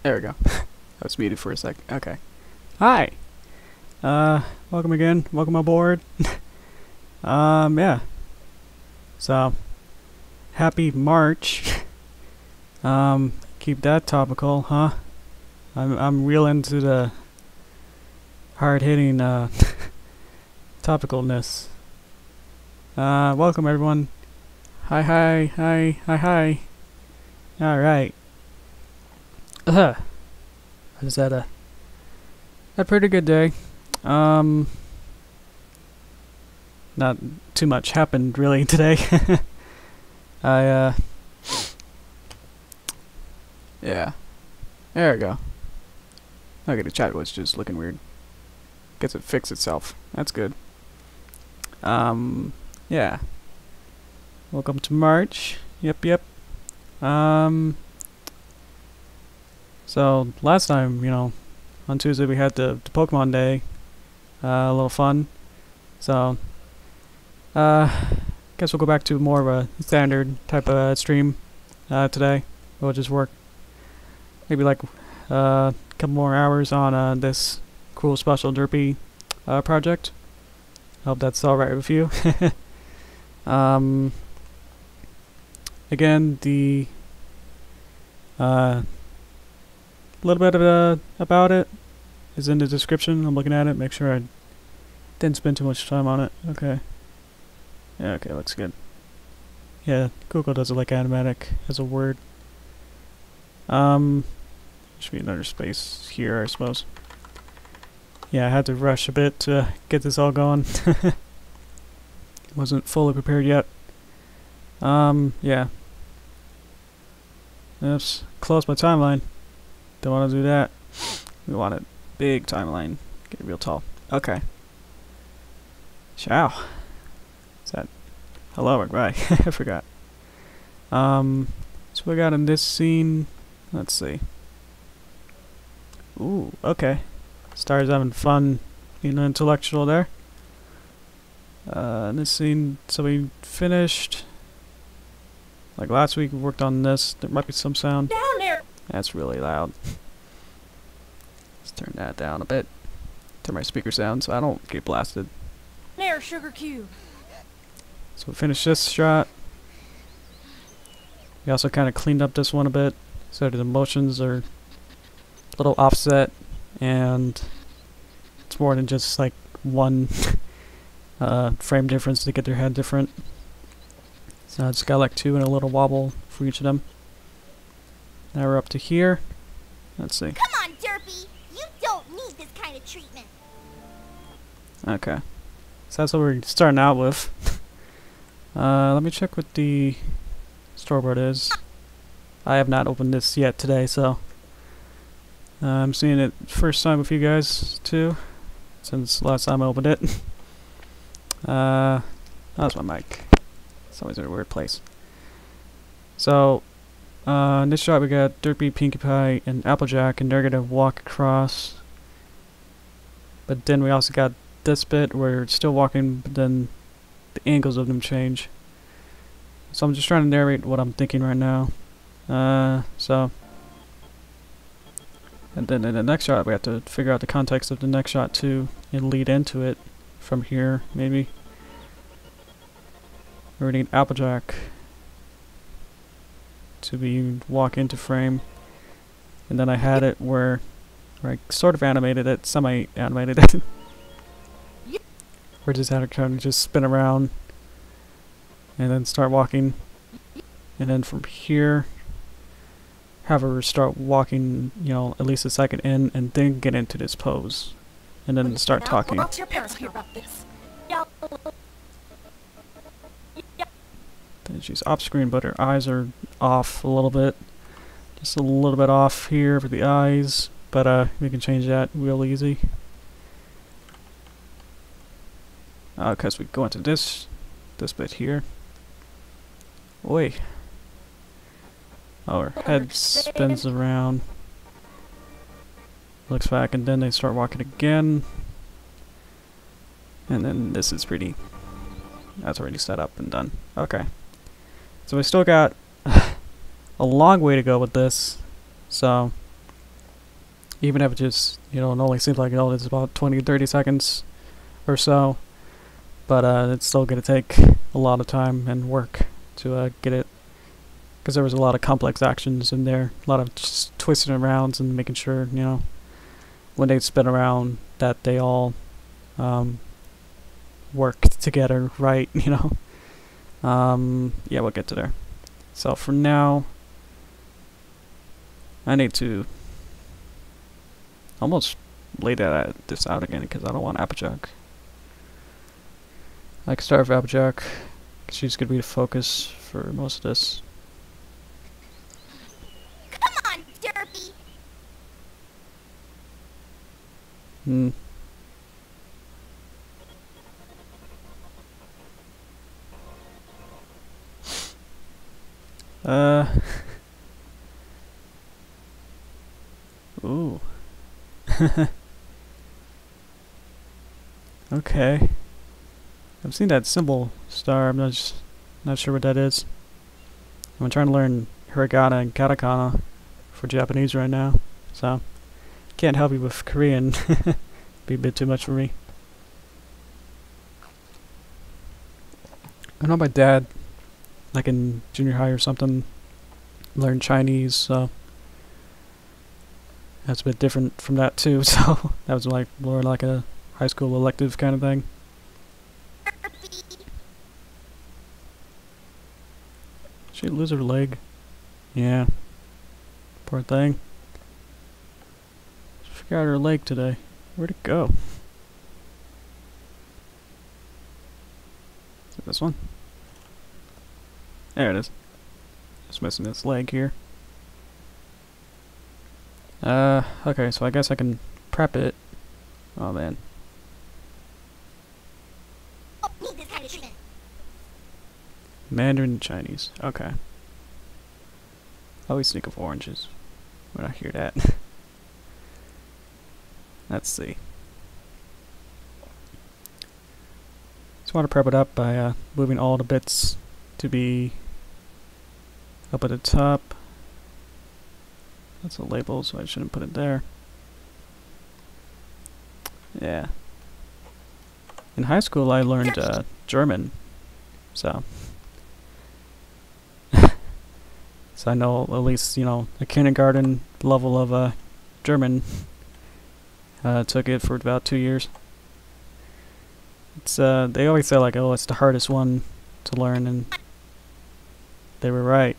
There we go. I was muted for a sec. Okay. Hi. Welcome again. Welcome aboard. Yeah. So, happy March. Keep that topical, huh? I'm real into the hard-hitting topicalness. Welcome everyone. Hi. All right. I just had a pretty good day. Not too much happened really today. Yeah. There we go. Okay, the chat was just looking weird. Guess it fixed itself. That's good. Yeah. Welcome to March. Yep. So last time, on Tuesday we had the Pokemon Day. A little fun. So, guess we'll go back to more of a standard type of stream today. We'll just work maybe like a couple more hours on this cool special Derpy project. Hope that's alright with you. Again, the little bit of about it is in the description. I'm looking at it, make sure I didn't spend too much time on it. Okay. Yeah, okay, looks good. Yeah, Google does it like Animate as a word. Should be another space here, I suppose. Yeah, I had to rush a bit to get this all going. Wasn't fully prepared yet. Yeah. Oops, close my timeline. Don't want to do that. We want a big timeline. Get it real tall. Okay. Ciao. Is that hello or goodbye? I forgot. So we got in this scene. Let's see. Ooh, okay. Stars having fun, intellectual there. In this scene, so we finished. Like last week, we worked on this. There might be some sound. Down there. That's really loud. Let's turn that down a bit. Turn my speaker sound so I don't get blasted. There, sugar cube. So we finished this shot. We also kind of cleaned up this one a bit, so the motions are a little offset, and it's more than just like one frame difference to get their head different. So I just got like two and a little wobble for each of them. Now we're up to here. Let's see. Come on, Derpy! You don't need this kind of treatment. Okay. So that's what we're starting out with. Let me check what the storyboard is. I have not opened this yet today, so I'm seeing it first time with you guys too, since last time I opened it. That's my mic. It's always in a weird place. So, in this shot we got Derpy, Pinkie Pie, and Applejack, and they're gonna walk across. But then we also got this bit where it's still walking, but then the angles of them change. So I'm just trying to narrate what I'm thinking right now. So, and then in the next shot we have to figure out the context of the next shot too, and lead into it from here, maybe. We need Applejack to be walk into frame, and then I had it where I sort of animated it, semi-animated it. Where just had it kind of just spin around and then start walking, and then from here have her start walking, at least a second in, and then get into this pose, and then start talking. What's your parents hear about this? Then she's off screen, but her eyes are off a little bit. Just a little bit off here for the eyes, but we can change that real easy. Because we go into this bit here. Oi. Oh, her head spins around. Looks back, and then they start walking again. And then this is pretty. That's already set up and done. Okay. So we still got a long way to go with this. So even if it just, you know, it only seems like, oh, it's about 20-30 seconds or so, but it's still going to take a lot of time and work to get it, because there was a lot of complex actions in there, a lot of just twisting around and making sure, you know, when they spin around that they all work together right, you know. Yeah, we'll get to there. So for now, I need to almost lay this out again because I don't want Applejack. I can start with Applejack, 'cause she's gonna be the focus for most of this. Come on, Derpy. Hmm. Ooh. Okay. I've seen that symbol star. I'm not sure what that is. I'm trying to learn hiragana and katakana for Japanese right now, so can't help you with Korean. Be a bit too much for me. I know my dad, like in junior high or something, learned Chinese, so that's a bit different from that too. So that was like more like a high school elective kind of thing. She lose her leg. Yeah. Poor thing. She forgot her leg today. Where'd it go? Is it this one? There it is. Just missing its leg here. Okay, so I guess I can prep it. Oh man. Oh, need this kind of treatment. Mandarin Chinese. Okay. Always think of oranges when I hear that. Let's see. Just want to prep it up by moving all the bits to be up at the top. That's a label, so I shouldn't put it there. Yeah. In high school, I learned German, so. So I know at least, you know, a kindergarten level of German. Took it for about 2 years. It's they always say like, oh, it's the hardest one to learn, and they were right.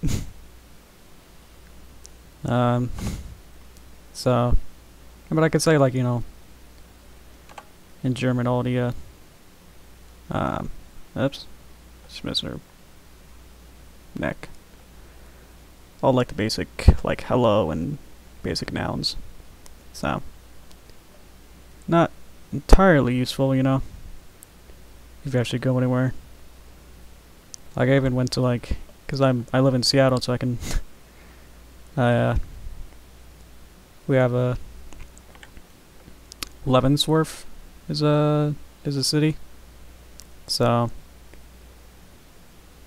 So, but I could say like, you know, in German all the oops, just missing her neck. All like the basic, like hello and basic nouns. So, not entirely useful, you know, if you actually go anywhere. Like I even went to like, cause I live in Seattle, so I can, we have a Leavenworth is a city, so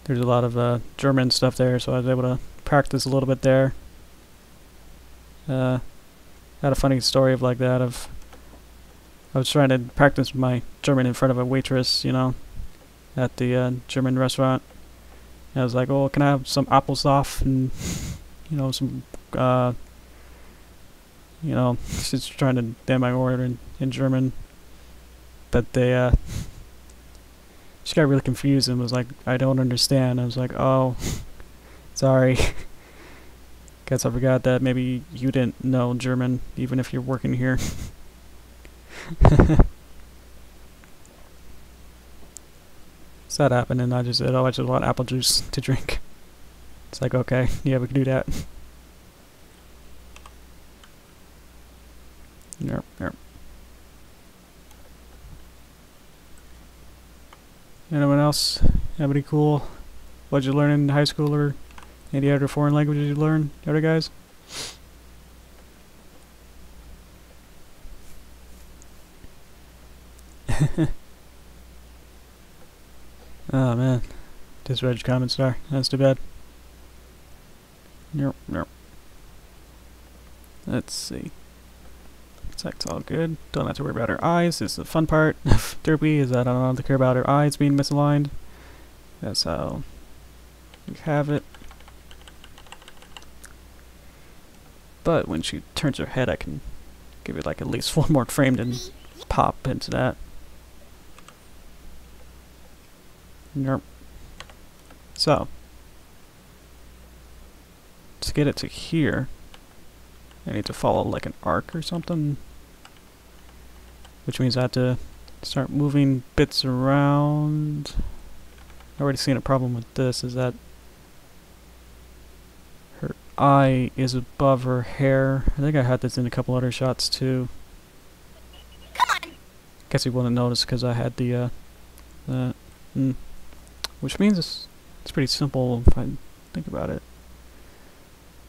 there's a lot of German stuff there, so I was able to practice a little bit there. Had a funny story of like that of I was trying to practice my German in front of a waitress, you know, at the German restaurant. And I was like, oh, can I have some applesauce and you know some you know, just trying to damn my order in German, but they she got really confused and was like, I don't understand. I was like, oh, sorry. Guess I forgot that maybe you didn't know German, even if you're working here. So that happened, and I just said, oh, I just want apple juice to drink. It's like, okay, yeah, we can do that. Yep, yep. Anyone else have any cool, what'd you learn in high school or any other foreign languages you learn? Other guys? Oh man, disread comment star. That's too bad. Yep, yep. Let's see. That's all good. Don't have to worry about her eyes. This is the fun part of Derpy, is that I don't have to care about her eyes being misaligned. That's how we have it. But when she turns her head, I can give it like at least one more frame to pop into that. Yep. So, to get it to here, I need to follow like an arc or something. Which means I have to start moving bits around. I've already seen a problem with this, is that her eye is above her hair. I think I had this in a couple other shots too. Guess you wouldn't notice because I had the which means it's pretty simple if I think about it.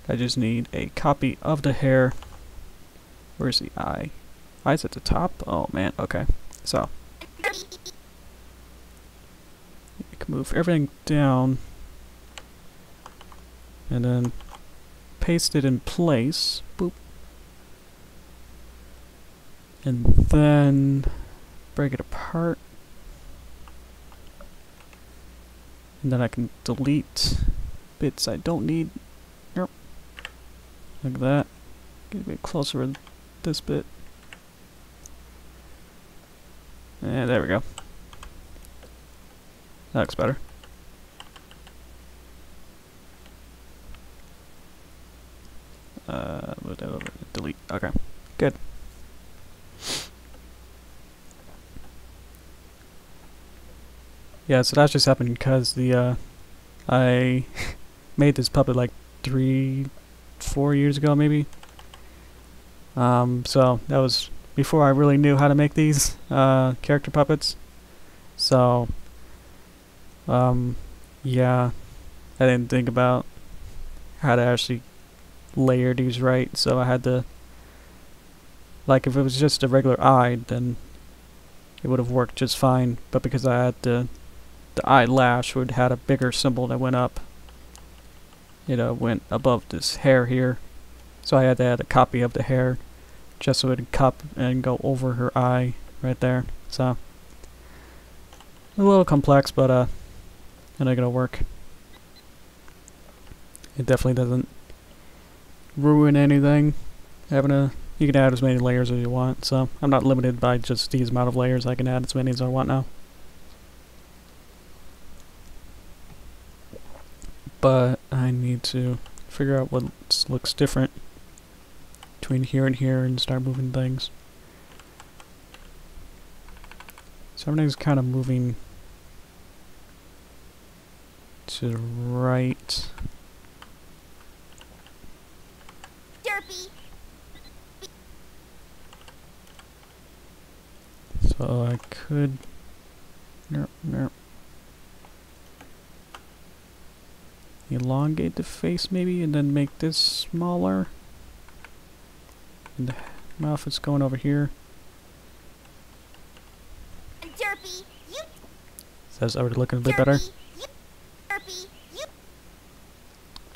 I just need a copy of the hair. Where's the eye? Eye's at the top? Oh man, okay. So you can move everything down and then paste it in place. Boop. And then break it apart. And then I can delete bits I don't need. Yep. Like that. Get a bit closer with this bit. And there we go. That looks better. Move that over. Delete. Okay. Good. Yeah, so that just happened because the I made this puppet like 3-4 years ago maybe. So that was before I really knew how to make these character puppets. So yeah, I didn't think about how to actually layer these right, so I had to, like, if it was just a regular eye, then it would have worked just fine, but because I had the eyelash would had a bigger symbol that went up, went above this hair here, so I had to add a copy of the hair just so it would cup and go over her eye right there. So a little complex, but I think it'll work. It definitely doesn't ruin anything. You can add as many layers as you want, so I'm not limited by just these amount of layers. I can add as many as I want now. But I need to figure out what looks different between here and here and start moving things. So everything's kind of moving to the right. Derpy. So I could elongate the face maybe and then make this smaller. And the mouth is going over here. Derpy, you. So that's already looking a bit better. Derpy, you.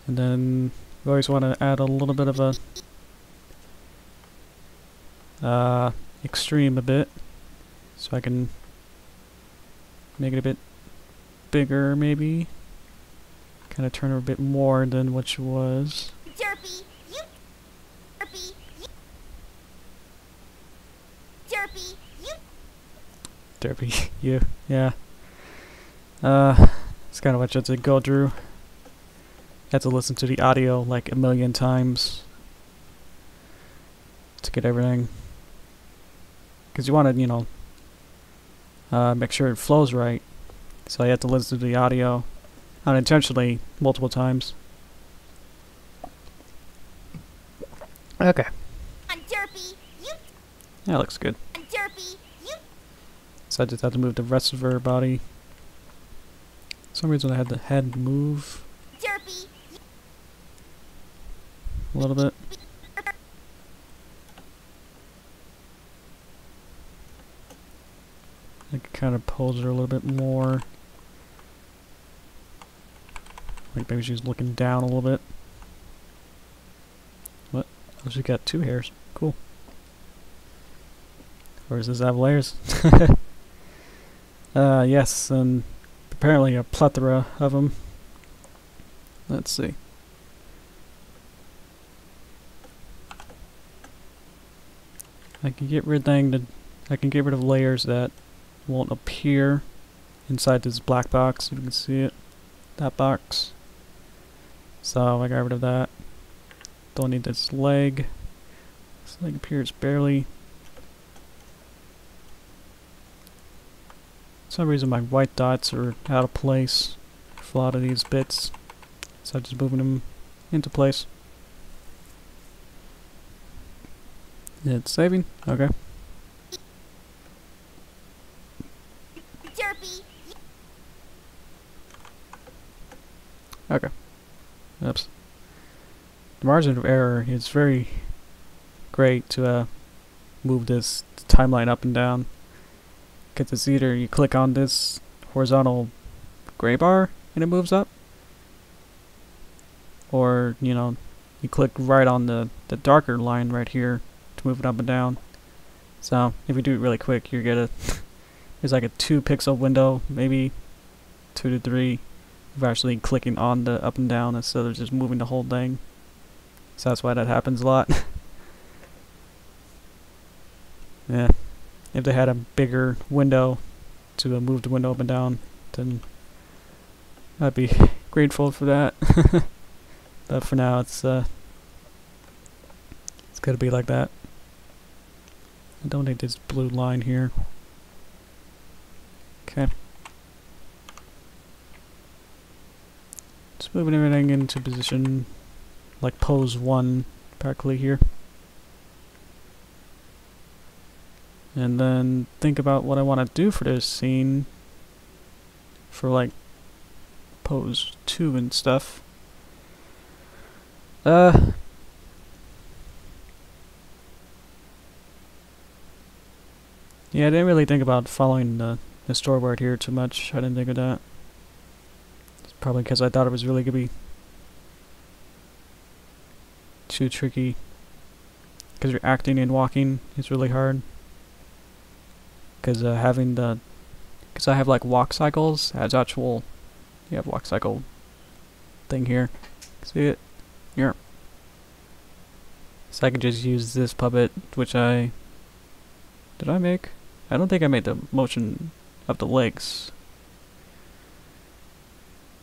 And then we always want to add a little bit of a extreme a bit, so I can make it a bit bigger maybe. Kind of turn her a bit more than what she was. Derpy, you. Derpy, you. Derpy, you. Derpy, you, yeah. It's kind of what you have to go through. You have to listen to the audio like a million times to get everything. Because you want to, make sure it flows right. So you have to listen to the audio unintentionally multiple times. Okay. On Derpy, you. That looks good. On Derpy, you. So I just have to move the rest of her body. For some reason I had the head move Derpy, you. a little bit. I could kind of pose her a little bit more. Like maybe she's looking down a little bit. What? Oh, she's got two hairs. Cool. Or does this have layers? Yes, and apparently a plethora of them. Let's see. I can get rid of layers that won't appear inside this black box, if you can see it. That box. So I got rid of that. Don't need this leg. This leg appears barely. For some reason my white dots are out of place for a lot of these bits. So I'm just moving them into place. It's saving? Okay. Derpy, Okay. Oops. The margin of error is very great to move this timeline up and down. Because it's either you click on this horizontal gray bar and it moves up, or, you know, you click right on the darker line right here to move it up and down. So if you do it really quick, you get a there's like a 2 pixel window, maybe 2 to 3, of actually clicking on the up and down instead of just moving the whole thing. So that's why that happens a lot. Yeah, if they had a bigger window to move the window up and down, then I'd be grateful for that. But for now, it's gonna be like that. I don't need this blue line here. Okay. Just moving everything into position, like pose 1 practically here. And then think about what I want to do for this scene for like pose 2 and stuff. Yeah, I didn't really think about following the storyboard here too much. I didn't think of that. It's probably because I thought it was really going to be too tricky. Because you're acting and walking is really hard. Because because I have like walk cycles as actual, you have walk cycle thing here. See it? Here. So I can just use this puppet, which did I make? I don't think I made the motion of the legs.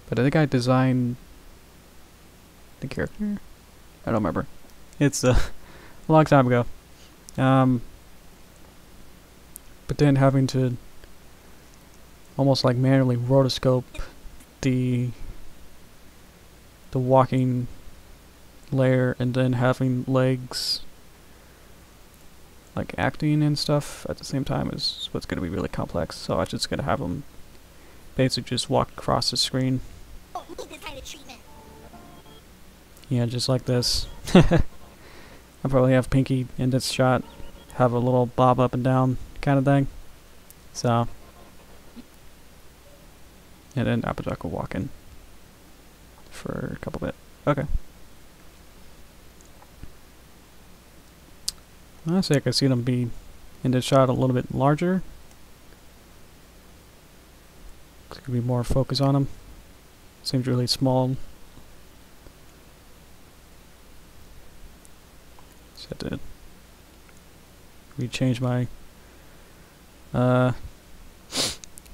But I think I designed the character. I don't remember. It's a long time ago. But then having to almost like manually rotoscope the walking layer and then having legs like acting and stuff at the same time is what's going to be really complex. So I'm just going to have them basically just walk across the screen. don't need this kind of treatment. Yeah, just like this. I'll probably have Pinky in this shot have a little bob up and down kind of thing. So, and then Applejack will walk in for a couple bit. Okay. Honestly, I can see them be in this shot a little bit larger. There could be more focus on them. Seems really small. Just have to rechange my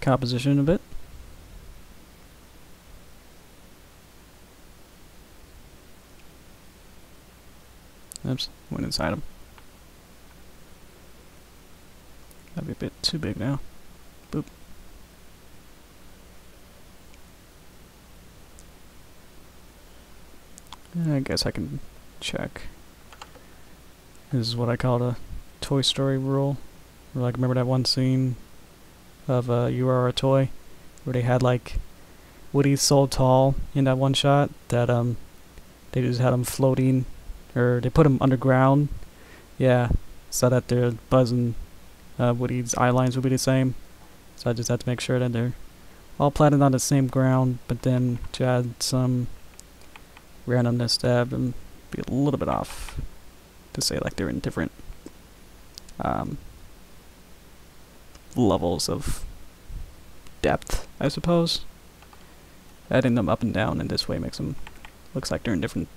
composition a bit. Oops, went inside them. That'd be a bit too big now. Boop. I guess I can check. This is what I call a Toy Story rule. Or like, remember that one scene of You Are a Toy, where they had like Woody so tall in that one shot that they just had him floating, or they put him underground. Yeah, so that their Buzz and Woody's eye lines would be the same. So I just had to make sure that they're all planted on the same ground, but then to add some randomness to have them be a little bit off, to say like they're in different levels of depth, I suppose. Adding them up and down in this way makes them looks like they're in different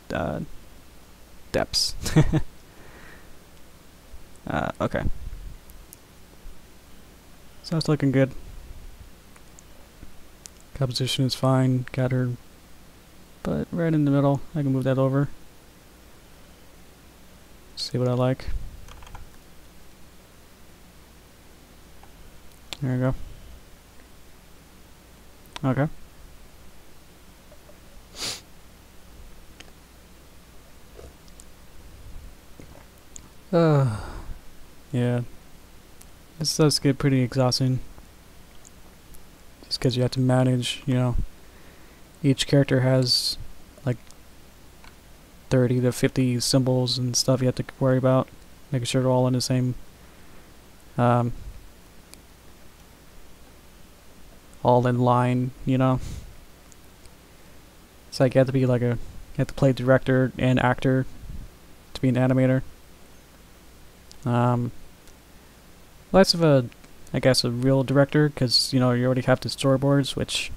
depths. Okay. So it's looking good. Composition is fine. Got her butt right in the middle. I can move that over. See what I like. There we go. Okay. Yeah. This does get pretty exhausting. Just because you have to manage, you know, each character has like 30 to 50 symbols and stuff you have to worry about. Making sure they're all in the same, all in line, you know. It's like you have to be like you have to play director and actor to be an animator. Less of a, I guess, a real director, because, you know, you already have the storyboards, which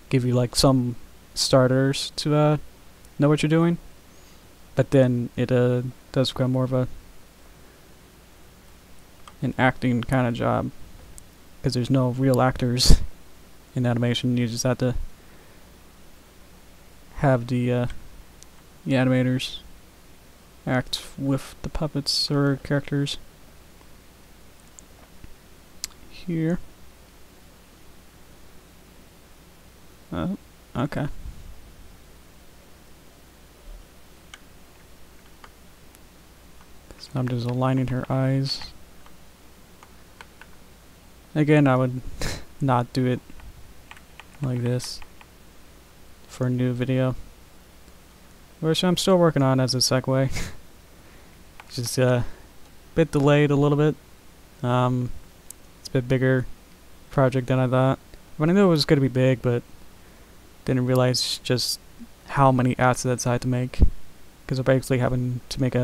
give you like some starters to know what you're doing. But then it does become more of an acting kind of job, because there's no real actors in animation. You just have to have the animators act with the puppets or characters. Here. Oh, okay. So I'm just aligning her eyes. Again, I would not do it like this for a new video, which I'm still working on as a segue. Just a bit delayed a little bit. It's a bit bigger project than I thought. But I knew it was going to be big, but didn't realize just how many assets I had to make. Because I'm basically having to make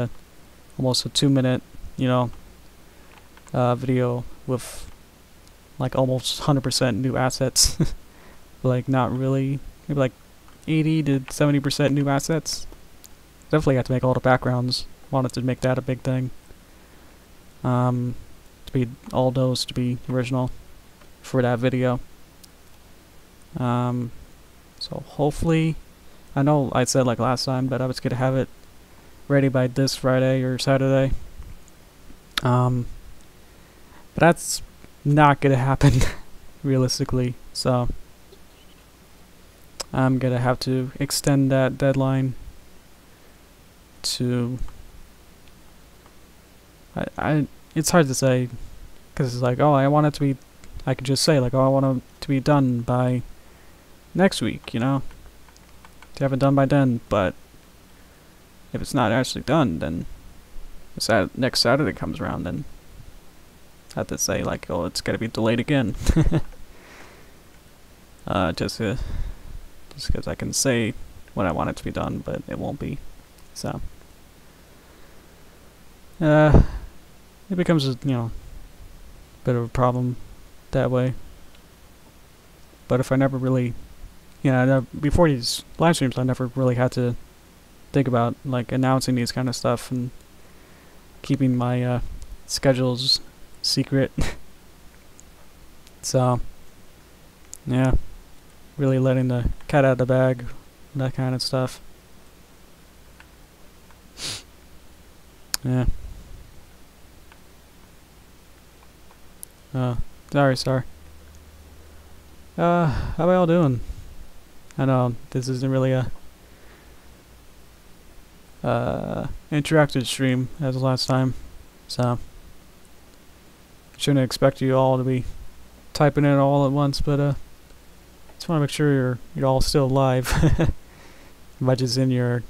almost a 2-minute, you know, video with like almost 100% new assets. Like not really, maybe like 80 to 70% new assets. Definitely had to make all the backgrounds. Wanted to make that a big thing. To be all those to be original for that video. So hopefully, I know I said like last time, but I was gonna have it ready by this Friday or Saturday. But that's not gonna happen realistically. So I'm gonna have to extend that deadline to it's hard to say, because it's like, oh, I want it to be, I could just say like, oh, I want it to be done by next week, you know, to have it done by then. But if it's not actually done, then next Saturday comes around, then I have to say like, oh, it's gotta be delayed again. Just because I can say when I want it to be done, but it won't be. So it becomes a, you know, bit of a problem that way. But if I never really, you know, before these live streams, I never really had to think about like announcing these kind of stuff and keeping my schedules secret. So yeah, really letting the cat out of the bag, that kind of stuff. Yeah. Sorry. How are y'all doing? I know this isn't really a interactive stream as last time, so shouldn't expect you all to be typing in all at once, but just want to make sure you're all still live. Much as in your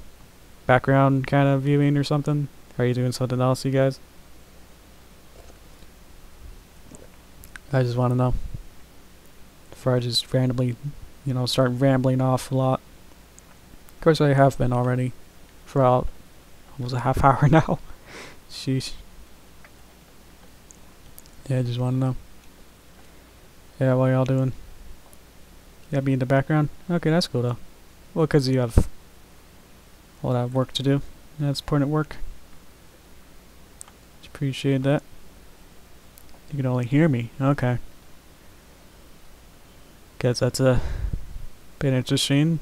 background kind of viewing or something. Are you doing something else, you guys? I just want to know before I just randomly, you know, start rambling off a lot. Of course, I have been already for about almost a half hour now. Sheesh. Yeah, I just want to know. Yeah, what y'all doing? Yeah, be in the background? Okay, that's cool though. Well, because you have all that work to do. That's important work. Appreciate that. You can only hear me. Okay. Guess that's a bit interesting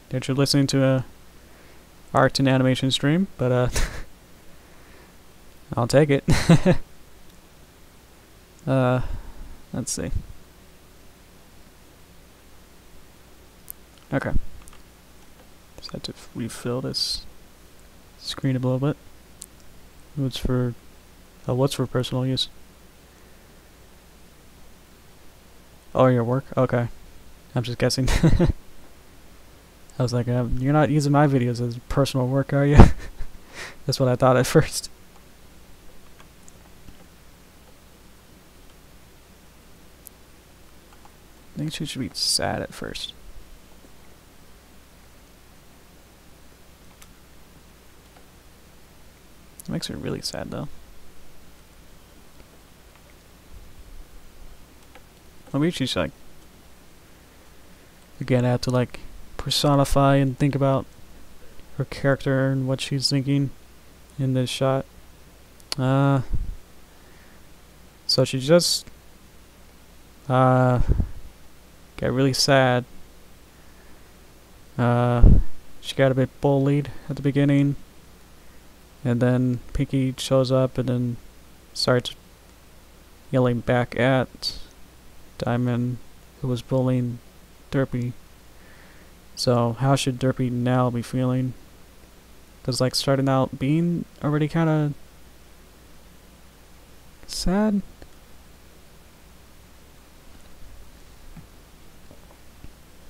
that you're listening to a art and animation stream, but I'll take it. Let's see. Okay. Just had to refill this screen a little bit. What's for personal use? Oh, your work? Okay. I'm just guessing. I was like, you're not using my videos as personal work, are you? That's what I thought at first. I think she should be sad at first. It makes her really sad though. Maybe she's like, again, I have to like personify and think about her character and what she's thinking in this shot. So she just got really sad. She got a bit bullied at the beginning, and then Pinky shows up and then starts yelling back at Diamond, who was bullying Derpy. So how should Derpy now be feeling? Does like starting out being already kind of sad?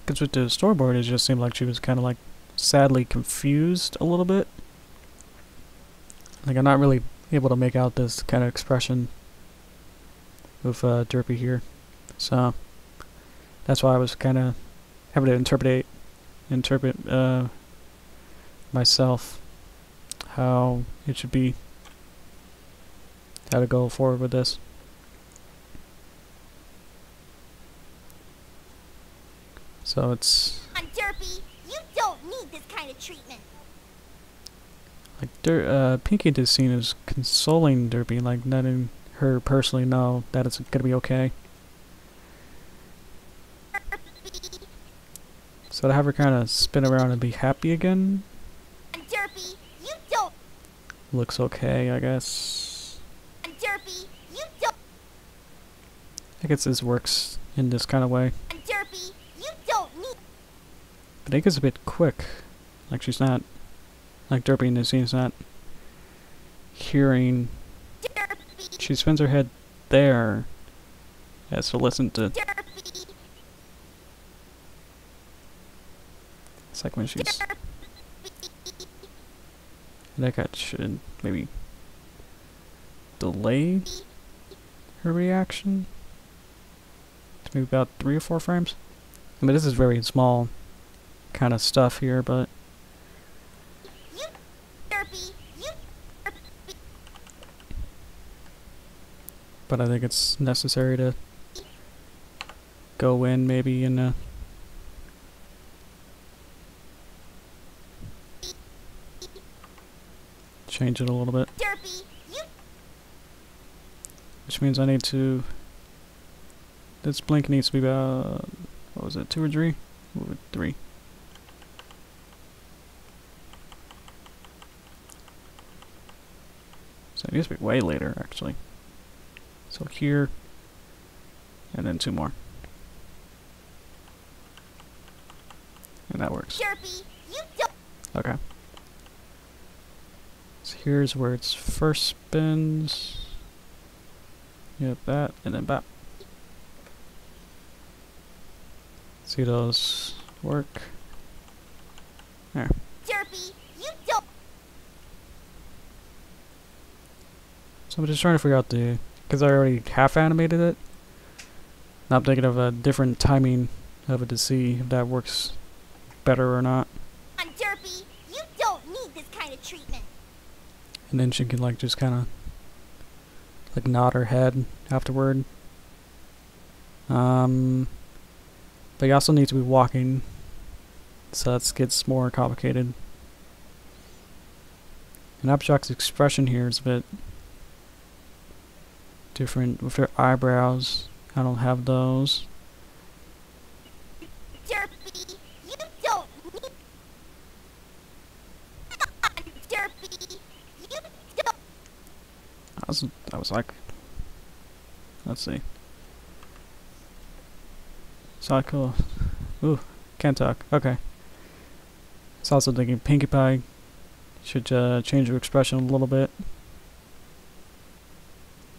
Because with the storyboard, it just seemed like she was kind of like sadly confused a little bit. Like I'm not really able to make out this kind of expression with Derpy here. So that's why I was kind of having to interpret myself how it should be, how to go forward with this. So it's I'm Derpy. You don't need this kind of treatment. like Pinky in this scene is consoling Derpy, like letting her personally know that it's gonna be okay. So to have her kind of spin around and be happy again I'm Derpy. You don't. looks okay, I guess. I'm Derpy. You don't. I guess this works in this kind of way. I'm Derpy. You don't need. But I think it's a bit quick. Like she's not, like Derpy in this scene is not hearing. Derpy. She spins her head there as to listen to. Derpy. It's like when she's. Derpy. I think I should maybe delay her reaction to maybe about 3 or 4 frames. I mean, this is very small kind of stuff here, but You. Derpy. You. Derpy. but I think it's necessary to go in maybe and change it a little bit, Derpy. You. which means I need to. This blink needs to be about, what was it, 2 or 3? Ooh, 3. So it needs to be way later, actually. So here, and then 2 more. And that works. Derpy. You don't. Okay. So here's where it's first spins. Yep, that, and then bap. See those work? There. Derpy. You don't. So I'm just trying to figure out the, because I already half animated it. Now I'm thinking of a different timing of it to see if that works better or not. I'm Derpy. You don't need this kind of treatment. And then she can like just kind of like nod her head afterward. But you also need to be walking, so that gets more complicated. And Applejack's expression here is a bit different with their eyebrows. I don't have those. Derpy, you don't need... Derpy, you don't... I was like, let's see. Psycho. Ooh, can't talk. Okay. I was also thinking Pinkie Pie should change her expression a little bit.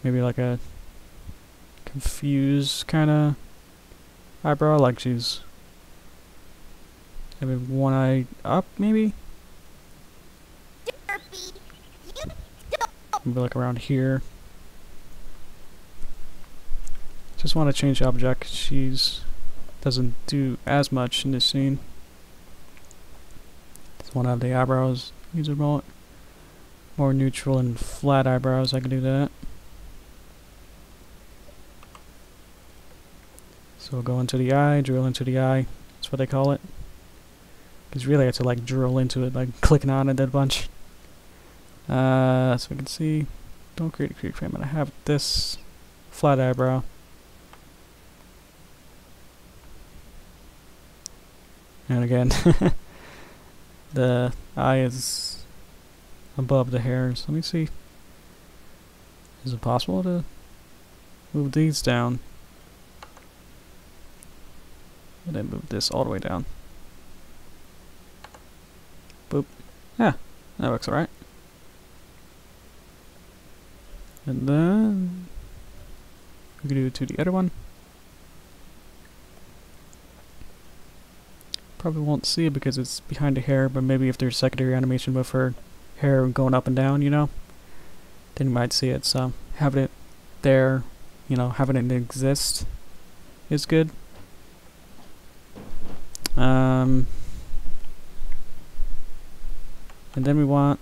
Maybe like a confused kind of eyebrow, like she's maybe one eye up, maybe? Derpy, you don't... Maybe like around here. Just want to change the object 'cause she's doesn't do as much in this scene. Just want to have the eyebrows. These are more neutral and flat eyebrows. I can do that. So we'll go into the eye, drill into the eye. That's what they call it. Because really I have to like drill into it, like clicking on it a bunch. So we can see. Don't create a create frame. I'm gonna have this flat eyebrow. And again, the eye is above the hairs. Let me see. Is it possible to move these down? And then move this all the way down. Boop. Yeah, that looks alright. And then we can do it to the other one. Probably won't see it because it's behind the hair, but maybe if there's secondary animation with her hair going up and down, you know, then you might see it. So having it there, you know, having it exist is good. And then we want,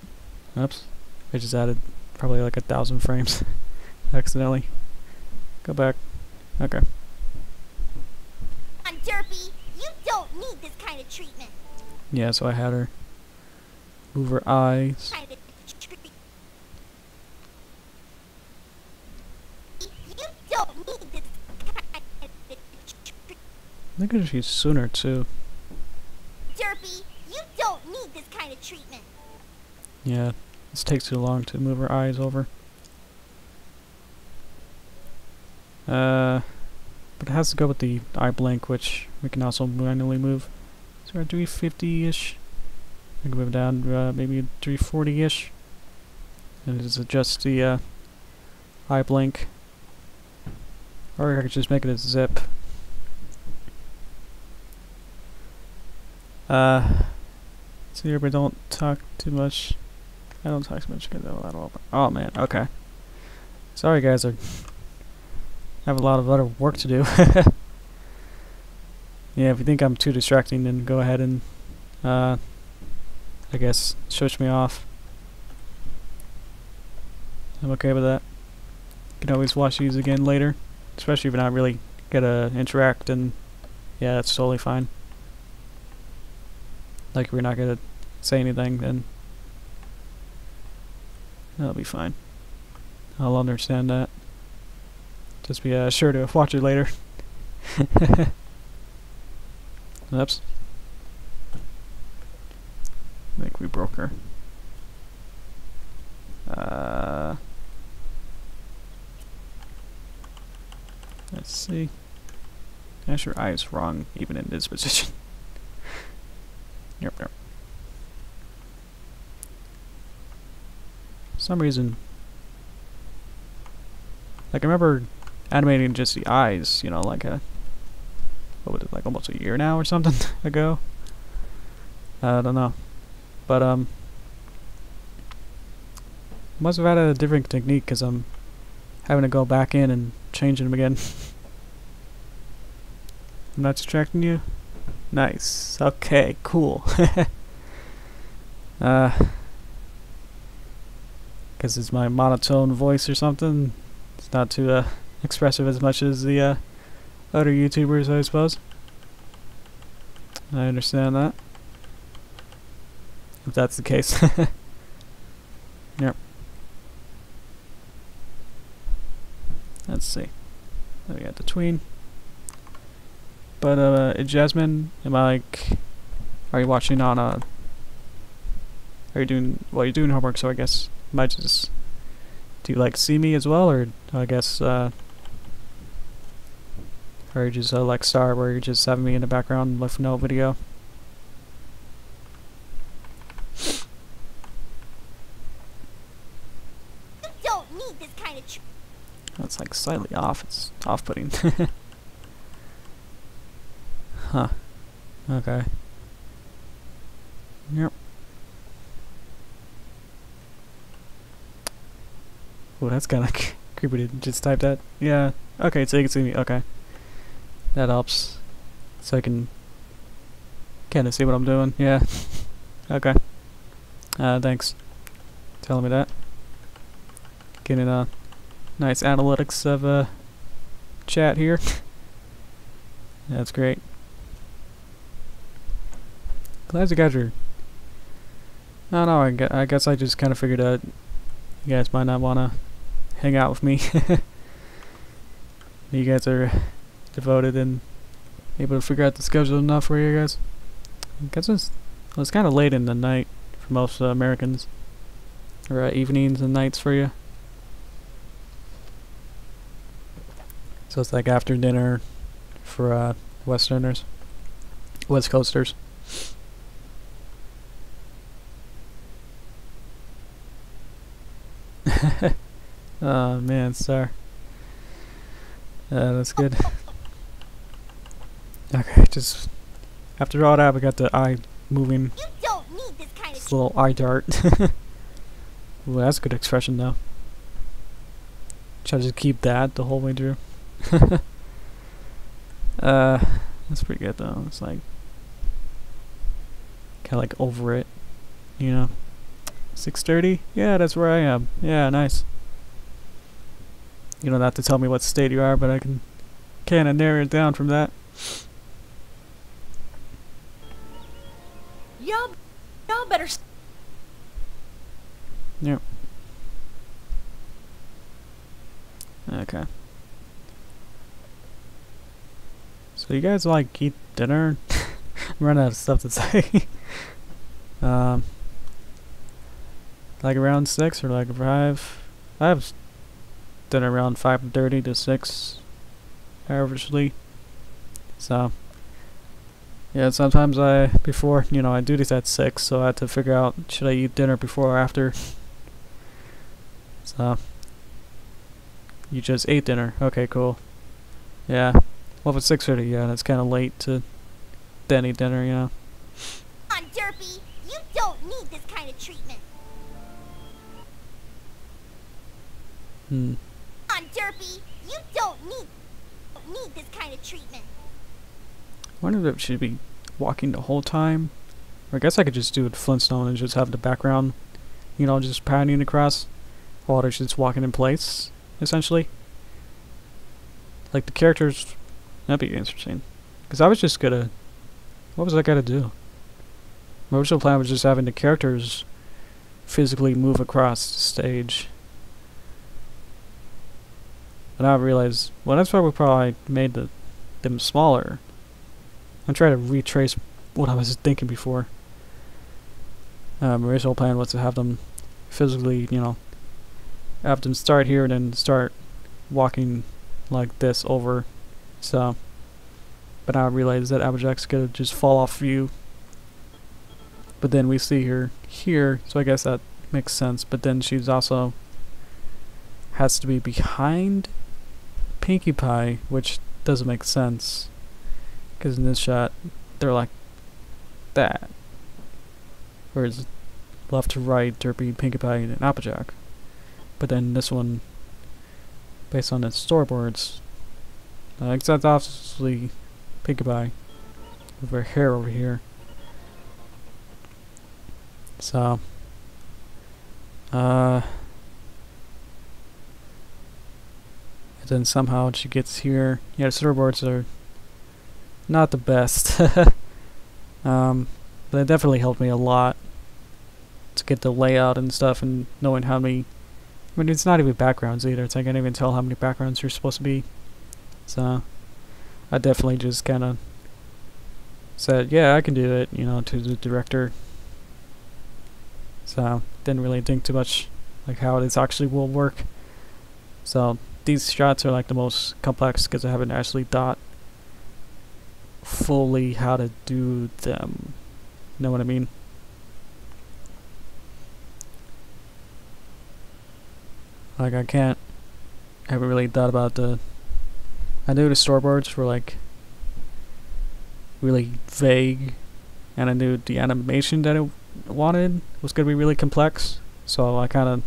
oops, I just added probably like 1,000 frames accidentally. Go back. Okay. On Derpy, you don't need this kind of treatment. Yeah, so I had her move her eyes. Kind of treatment. You don't need this kind of treatment. I think it should be sooner too. Derpy, you don't need this kind of treatment. Yeah, this takes too long to move her eyes over. But it has to go with the eye blink, which we can also manually move. So we're 350-ish. I can move down maybe 340-ish. And just adjust the eye blink. Or I could just make it a zip. So everybody don't talk too much. I don't talk too much because I have a lot of... Oh man, okay. Sorry guys, I have a lot of other work to do. Yeah, if you think I'm too distracting, then go ahead and, I guess, switch me off. I'm okay with that. You can always watch these again later, especially if you're not really gonna interact, and yeah, that's totally fine. Like, if we're not gonna say anything, then that'll be fine. I'll understand that. Just be sure to watch it later. Oops. I think we broke her. Let's see. Gosh, your eye is wrong, even in this position. Yep. For some reason, like I remember animating just the eyes, you know, like what was it, like almost a year now or something ago? I don't know. But, must have had a different technique because I'm having to go back in and change them again. I'm not distracting you? Nice. Okay, cool. Because it's my monotone voice or something. It's not too expressive as much as the other YouTubers, I suppose. I understand that. If that's the case. Yep. Let's see. Then we got the tween. But Jasmine, am I like, are you watching on are you doing, well, you're doing homework, so I guess you might just, do you like see me as well, or I guess or you just like Star, where you're just having me in the background with no video? You don't need this kind of That's like slightly off. It's off-putting. Huh. Okay. Yep. Oh, that's kind of creepy to just type that. Yeah. Okay, so you can see me. Okay. That helps. So I can kind of see what I'm doing. Yeah. Okay. Thanks. Telling me that. Getting a nice analytics of chat here. That's great. Glad you guys are. I don't know. I guess I just kind of figured out you guys might not want to hang out with me. You guys are devoted and able to figure out the schedule enough for you guys. I guess it's kind of late in the night for most Americans, or evenings and nights for you. So it's like after dinner for Westerners, West Coasters. Oh man, Star. That's good. Okay, just after all that, we got the eye moving. You don't need this kind of This little eye dart. Ooh, that's a good expression though. Should I just keep that the whole way through? That's pretty good though. It's like kind of like over it, you know. 6:30? Yeah, that's where I am. Yeah, nice. You don't have to tell me what state you are, but I can kind of narrow it down from that. Y'all better. Yep. Okay. So you guys like eat dinner? I'm running out of stuff to say. Like around 6 or like 5. I have dinner around 5:30 to 6 averagely. So yeah, sometimes before, you know, I do this at 6, so I had to figure out, should I eat dinner before or after? So you just ate dinner. Okay, cool. Yeah. Well, if it's 6:30, yeah, that's kind of late to then eat dinner, you know. Come on, Derpy. You don't need this kind of treatment. Hmm. Come on, Derpy. You don't need this kind of treatment. I wonder if it should be walking the whole time. Or I guess I could just do it Flintstone and just have the background, you know, just panning across while they're just walking in place, essentially. Like the characters, that'd be interesting. Because I was just gonna, what was I gonna do? My original plan was just having the characters physically move across the stage. But now I realize, well, that's why we probably made them smaller. I'm trying to retrace what I was thinking before. My original plan was to have them physically, you know, have them start here and then start walking like this over. So, but now I realize that Applejack's gonna just fall off view. But then we see her here, so I guess that makes sense. But then she's also has to be behind Pinkie Pie, which doesn't make sense. Because in this shot, they're like that. Whereas left to right, Derpy, Pinkie Pie, and Applejack. But then this one, based on the storyboards, except obviously Pinkie Pie with her hair over here. So, And then somehow she gets here. Yeah, the storyboards are not the best. But it definitely helped me a lot to get the layout and stuff and knowing how many. I mean, it's not even backgrounds either. It's like I can't even tell how many backgrounds you're supposed to be. So I definitely just kind of said, yeah, I can do it, you know, to the director. So didn't really think too much like how this actually will work. So these shots are like the most complex because I haven't actually thought fully how to do them. Know what I mean? Like I haven't really thought about I knew the storyboards were like really vague, and I knew the animation that it wanted was going to be really complex, so I kind of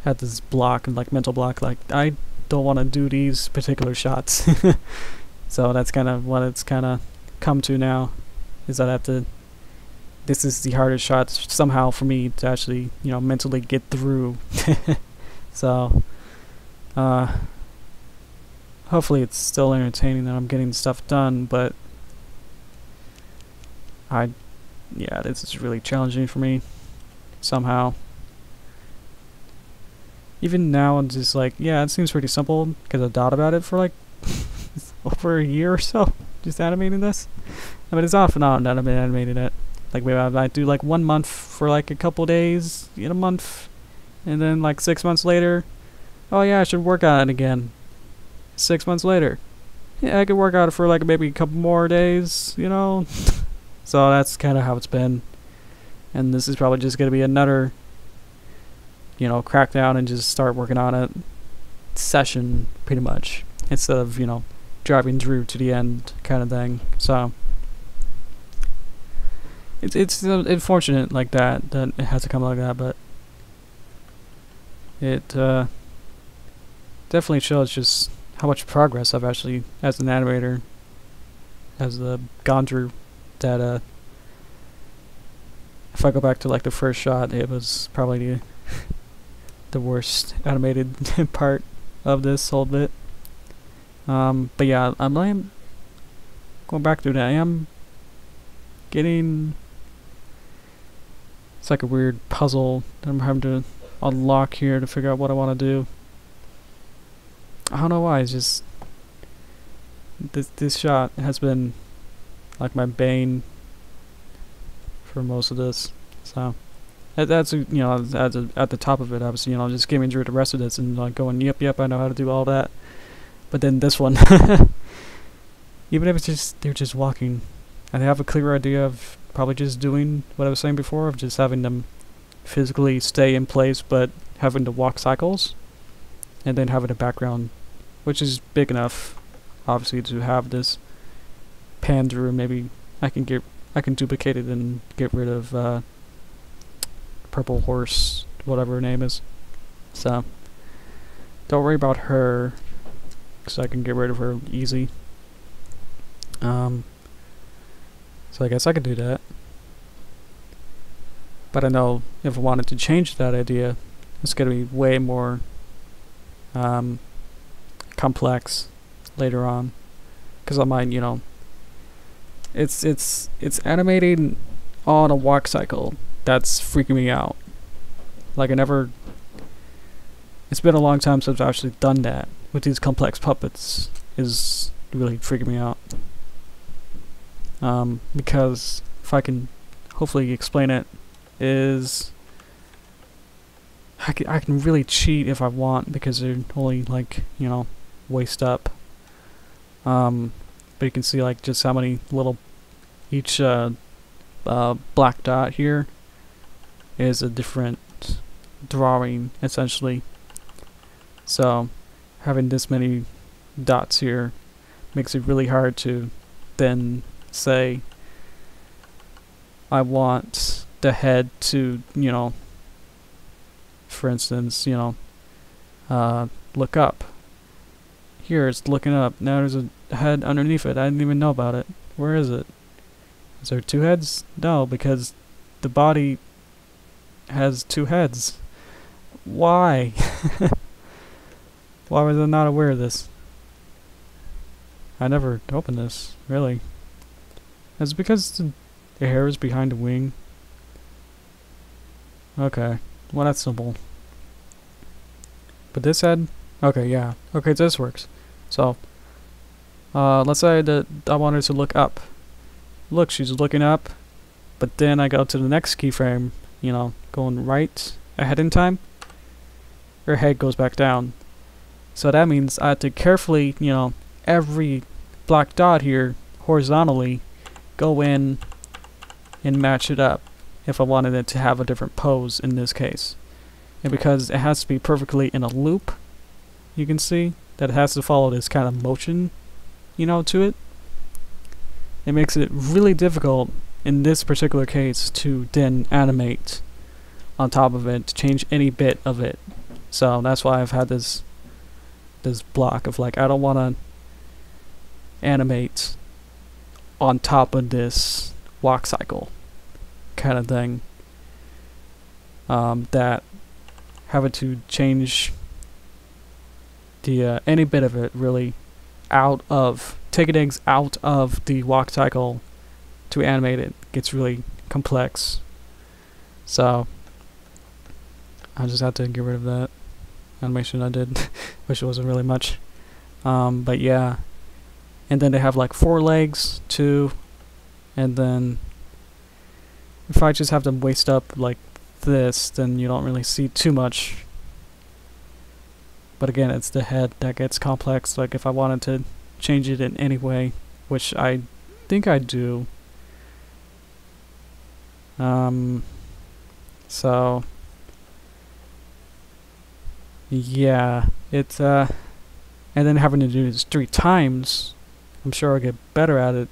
had this block, like mental block, like I don't want to do these particular shots. So that's kind of what it's kind of come to now, is that I have to, this is the hardest shots somehow for me to actually, you know, mentally get through. So hopefully it's still entertaining that I'm getting stuff done, but yeah, this is really challenging for me somehow. Even now I'm just like, yeah, it seems pretty simple because I thought about it for like over a year or so, just animating this. I mean, it's off and on that I've been animating it. Like maybe I might do like 1 month for like a couple days in a month, and then like 6 months later, oh yeah, I should work on it again. 6 months later, yeah, I could work on it for like maybe a couple more days, you know. So that's kind of how it's been, and this is probably just gonna be another, you know, crack down and just start working on it session pretty much, instead of, you know, driving through to the end kind of thing. So it's unfortunate like that it has to come like that, but it definitely shows just how much progress I've actually, as an animator, has gone through. That if I go back to like the first shot, it was probably the worst animated part of this whole bit. But yeah, I'm going back through that. I am getting, it's like a weird puzzle that I'm having to unlock here to figure out what I want to do. I don't know why. It's just this shot has been like my bane for most of this. So that's, you know, at the top of it, I was, you know, just skimming through the rest of this and like going, yep, I know how to do all that. But then this one, even if it's just they're just walking, and they have a clear idea of probably just doing what I was saying before, of just having them physically stay in place, but having to walk cycles, and then having a background which is big enough, obviously, to have this pan through. Maybe I can duplicate it and get rid of Purple Horse, whatever her name is. So don't worry about her, because I can get rid of her easy. So I guess I could do that. But I know if I wanted to change that idea, it's going to be way more complex later on, because I might, you know, it's animating on a walk cycle that's freaking me out. Like it's been a long time since I've actually done that with these complex puppets. Is really freaking me out. Because if I can hopefully explain it, is I can really cheat if I want, because they're only like, you know, waist up. But you can see like just how many little, each black dot here is a different drawing essentially. So having this many dots here makes it really hard to then say I want the head to, you know, for instance, you know, look up. Here it's looking up. Now there's a head underneath it. I didn't even know about it. Where is it? Is there two heads? No, because the body has two heads. Why? Why Why was I not aware of this? I never opened this, really. Is it because the hair is behind the wing? Okay, well that's simple. But this head? Okay, yeah. Okay, this works. So, let's say that I wanted to look up. Look, she's looking up, but then I go to the next keyframe, you know, going right ahead in time. Her head goes back down. So that means I have to carefully, you know, every black dot here, horizontally, go in and match it up if I wanted it to have a different pose in this case. And because it has to be perfectly in a loop, you can see that it has to follow this kind of motion, you know, to it. It makes it really difficult in this particular case to then animate on top of it, to change any bit of it. So that's why I've had this block of like, I don't want to animate on top of this walk cycle kind of thing. That having to change the any bit of it really out of taking things out of the walk cycle to animate it gets really complex. So I just had to get rid of that animation I did, which wasn't really much. But yeah, and then they have like 4 legs too, and then if I just have them waist up like this, then you don't really see too much. But again, it's the head that gets complex. Like if I wanted to change it in any way, which I think I do. So yeah, it's and then having to do this 3 times, I'm sure I'll get better at it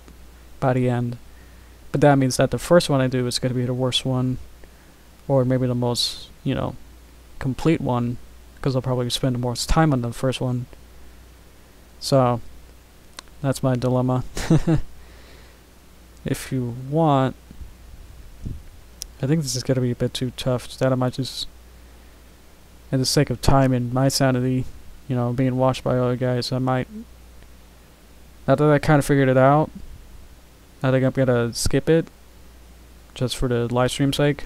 by the end. But that means that the first one I do is going to be the worst one, or maybe the most, you know, complete one, because I'll probably spend the most time on the first one. So that's my dilemma. If you want, I think this is going to be a bit too tough. That I might just, for the sake of time and my sanity, you know, being watched by other guys, I might, now that I kind of figured it out, I think I'm going to skip it, just for the live stream sake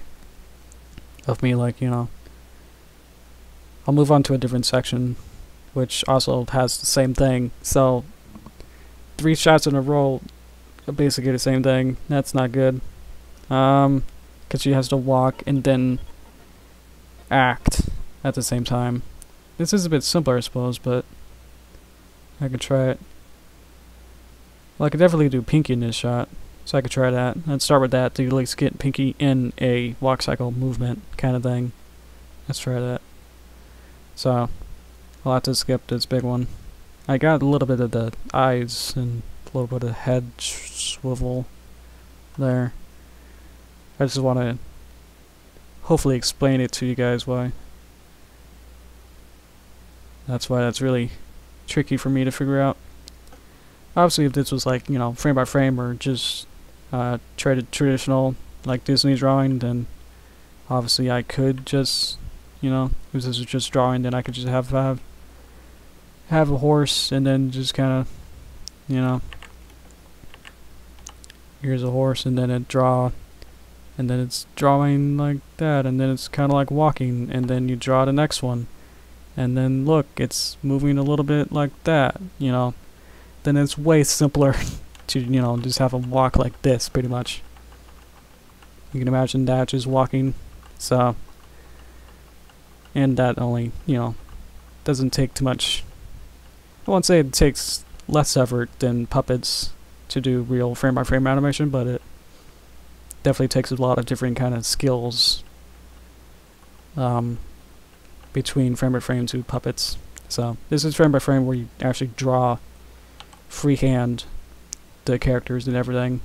of me, like, you know, I'll move on to a different section, which also has the same thing. So 3 shots in a row are basically the same thing. That's not good. Because she has to walk and then act at the same time. This is a bit simpler, I suppose, but I could try it. Well, I could definitely do Pinky in this shot, so I could try that. I'd start with that to at least get Pinky in a walk cycle movement kind of thing. Let's try that. So I'll have to skip this big one. I got a little bit of the eyes and a little bit of head swivel there. I just want to hopefully explain it to you guys why. That's why that's really tricky for me to figure out. Obviously, if this was like, you know, frame by frame or just traditional like Disney drawing, then obviously I could just, you know, if this was just drawing, then I could just have a horse and then just kind of, you know, here's a horse and then it draw, and then it's drawing like that, and then it's kind of like walking, and then you draw the next one, and then look, it's moving a little bit like that, you know. Then it's way simpler to, you know, just have them walk like this, pretty much. You can imagine that just walking, so, and that only, you know, doesn't take too much. I won't say it takes less effort than puppets to do real frame-by-frame animation, but it definitely takes a lot of different kind of skills between frame-by-frame to puppets. So this is frame-by-frame where you actually draw freehand the characters and everything,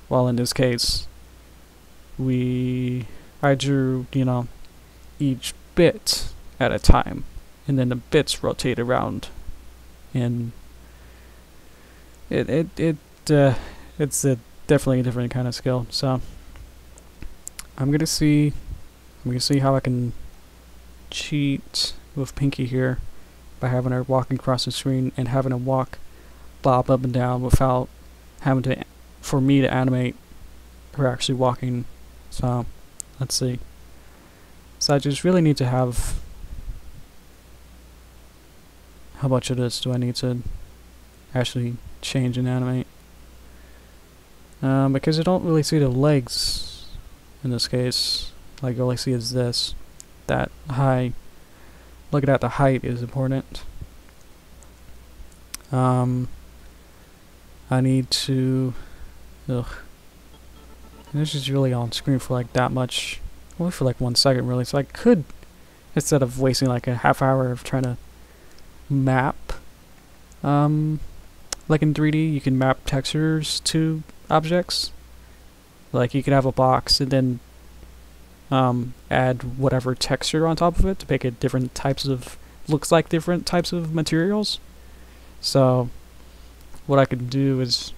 while in this case I drew, you know, each bit at a time, and then the bits rotate around, and it's definitely a different kind of skill. So I'm gonna see how I can cheat with Pinky here by having her walking across the screen and having her walk bob up and down without having to, for me to animate her actually walking. So, let's see. So I just really need to have, how much of this do I need to actually change and animate? Because I don't really see the legs in this case. Like, all I see is this. That high. Looking at the height is important. I need to... Ugh. And this is really on screen for like that much. Only for like 1 second really. So I could, instead of wasting like a half hour of trying to map, like in 3D, you can map textures to objects. Like you could have a box and then add whatever texture on top of it to make it different types of, looks like different types of materials. So what I could do is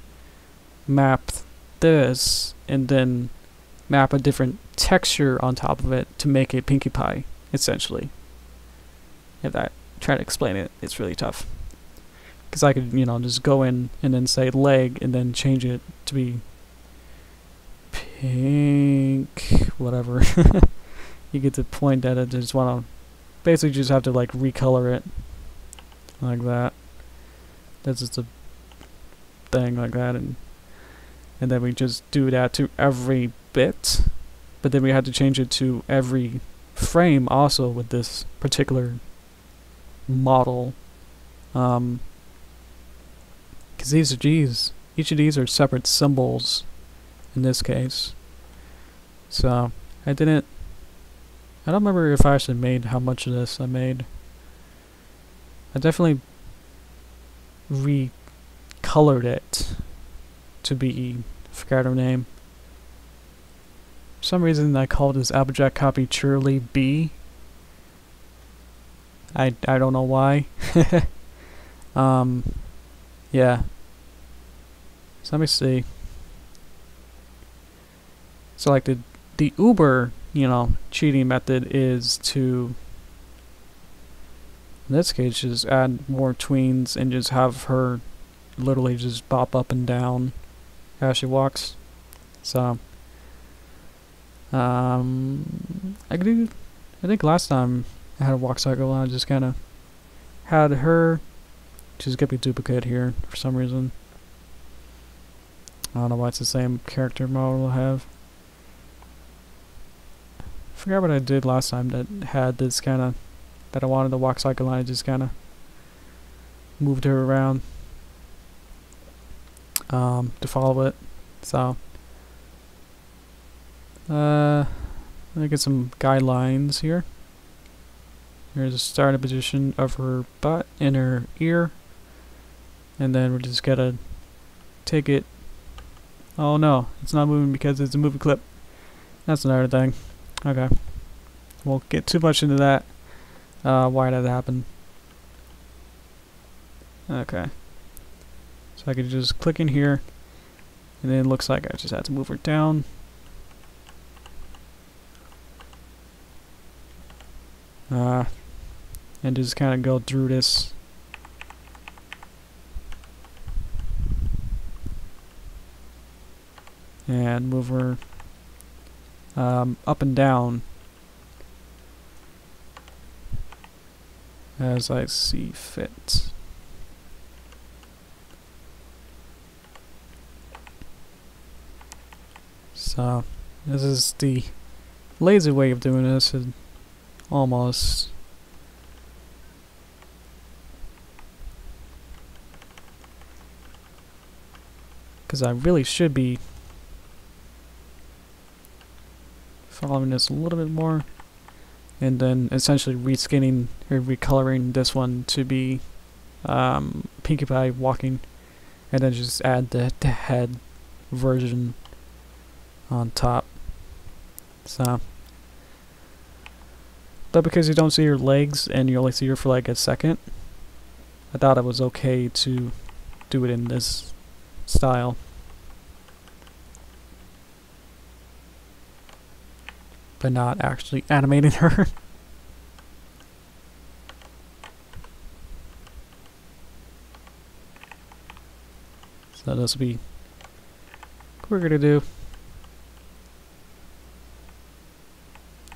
map this and then map a different texture on top of it to make it Pinkie Pie, essentially. If I try to explain it, it's really tough. Because I could, you know, just go in and then say leg and then change it to be pink, whatever. You get the point that I just want to basically just have to like recolor it like that. That's just a thing like that, and then we just do that to every bit, but then we had to change it to every frame also with this particular model, because each of these are separate symbols in this case. So I don't remember if I actually made how much of this I made. I definitely recolored it to be, I forgot her name. For some reason I called this Applejack copy Shirley B. I don't know why. Yeah. So let me see. So like the Uber, you know, cheating method is to, in this case, just add more tweens and just have her literally just bop up and down as she walks. So I think last time I had a walk cycle and I just kind of had her just get me duplicate here for some reason. I don't know why it's the same character model I have. I forgot what I did last time that had this kind of, that I wanted the walk cycle line. I just kind of moved her around to follow it. So let me get some guidelines here. Here's a starting position of her butt and her ear, and then we're just gotta take it. Oh no, it's not moving because it's a movie clip. That's another thing. Okay, won't get too much into that. Why did that happen? Okay, so I could just click in here, and then it looks like I just had to move her down. And just kind of go through this. And move her up and down as I see fit. So this is the lazy way of doing this, and almost. Because I really should be following this a little bit more, and then essentially reskinning or recoloring this one to be Pinkie Pie walking, and then just add the head version on top. So, but because you don't see her legs and you only see her for like a second, I thought it was okay to do it in this style. But not actually animating her. this will be quicker to do.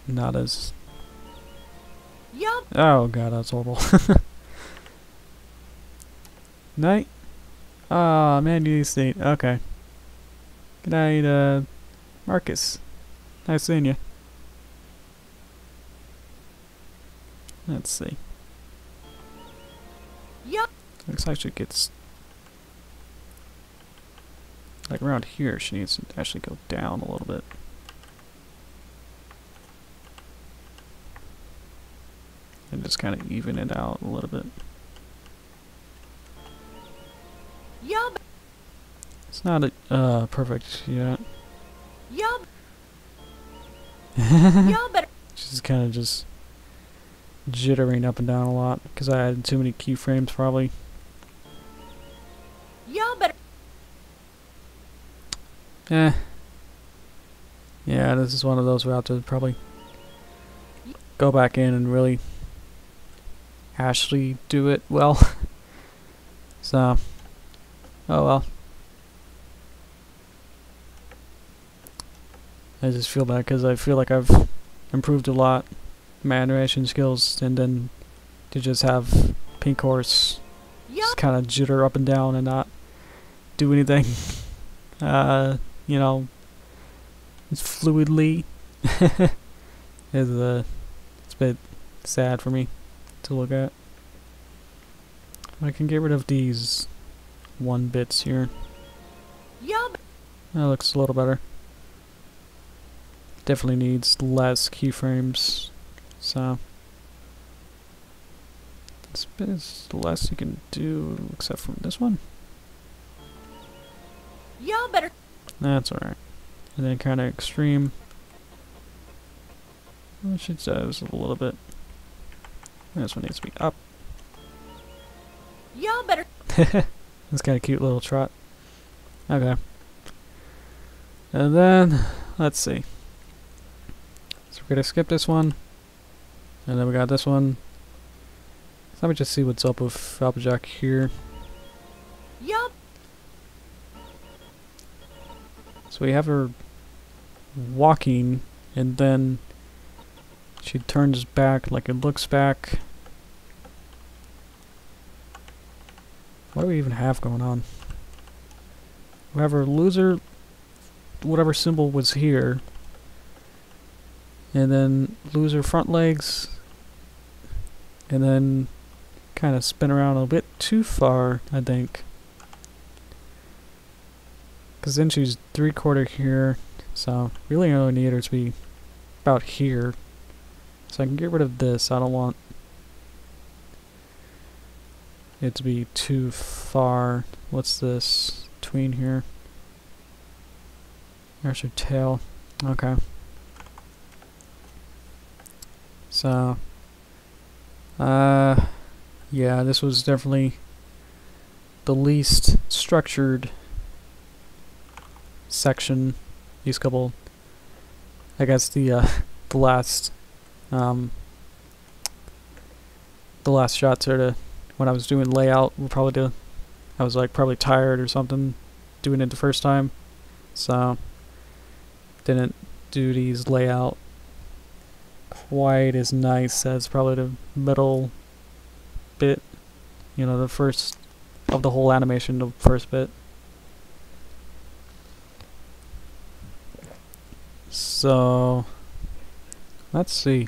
Not as... Yup. Oh god, that's horrible. Night? Ah, man, you state. Okay. Good night, Marcus. Nice seeing you. Let's see. Yup. Looks like she gets... like around here, she needs to actually go down a little bit. And just kind of even it out a little bit. Yup. It's not perfect yet. Yup. Y'all better. She's kind of just jittering up and down a lot because I added too many keyframes probably. Y'all better. Yeah, this is one of those where I have to probably go back in and really actually do it well. So, oh well. I just feel bad because I feel like I've improved a lot my animation skills, and then to just have Pink Horse just kind of jitter up and down and not do anything, you know, fluidly is it's a bit sad for me to look at. I can get rid of these 1 bits here. Yup. That looks a little better. Definitely needs less keyframes, so this bit is the less you can do, except from this one. Y'all better. That's alright. And then kind of extreme. I should say it was a little bit. This one needs to be up. Y'all better. This kind of cute little trot. Okay. And then, let's see. So we're gonna skip this one. And then we got this one. So let me just see what's up with Applejack here. Yup. So we have her walking, and then she turns back, like it looks back. What do we even have going on? We have her loser, whatever symbol was here, and then lose her front legs, and then kind of spin around a bit too far, I think. Because then she's 3/4 here, so really I only need her to be about here. So I can get rid of this. I don't want it to be too far. What's this between here? There's her tail. Okay. So, yeah, this was definitely the least structured section. These couple, I guess the last shots are to when I was doing layout. I was like probably tired or something doing it the first time, so didn't do these layout quite as nice as probably the middle bit, you know, the first of the whole animation, the first bit. So let's see.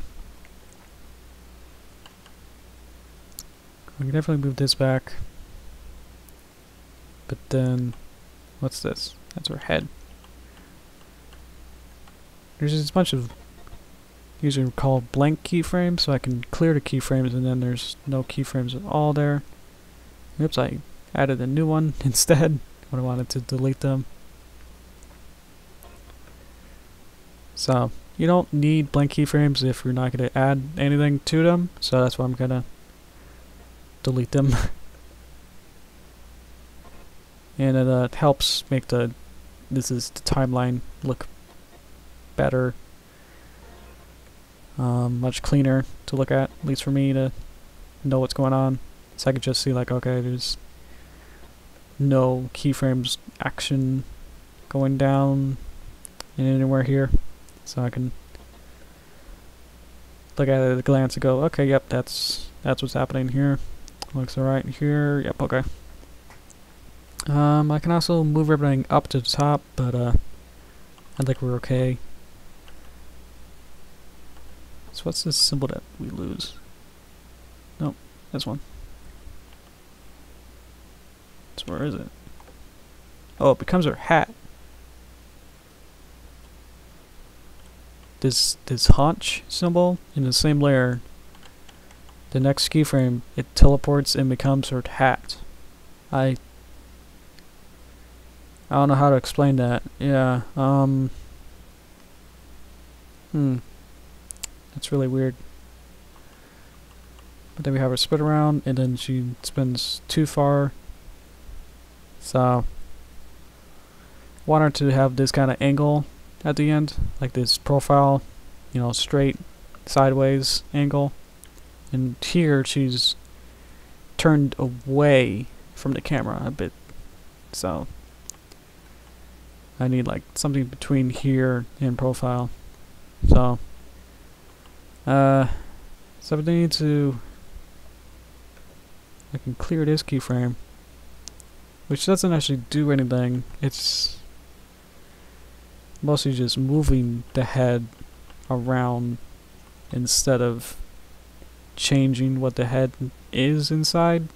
We can definitely move this back. But then, what's this? That's her head. There's just a bunch of, these are called blank keyframes, so I can clear the keyframes and then there's no keyframes at all there. Oops, I added a new one instead when I wanted to delete them. So, you don't need blank keyframes if you're not going to add anything to them, so that's why I'm going to delete them. And it helps make the timeline look better, much cleaner to look at least for me to know what's going on. So I could just see like, okay, there's no keyframes action going down in anywhere here, so I can look at it at a glance and go, okay, yep, that's what's happening here. Looks alright here. Yep, okay. I can also move everything up to the top, but I think we're okay. So what's this symbol that we lose? Nope, this one. So where is it? Oh, it becomes her hat. This haunch symbol in the same layer. The next keyframe, it teleports and becomes her hat. I don't know how to explain that. Yeah, that's really weird. But then we have her spin around, and then she spins too far. So, want her to have this kind of angle at the end, like this profile, you know, straight sideways angle. And here she's turned away from the camera a bit, so I need like something between here and profile. So I need to, I can clear this keyframe, which doesn't actually do anything. It's mostly just moving the head around instead of changing what the head is inside.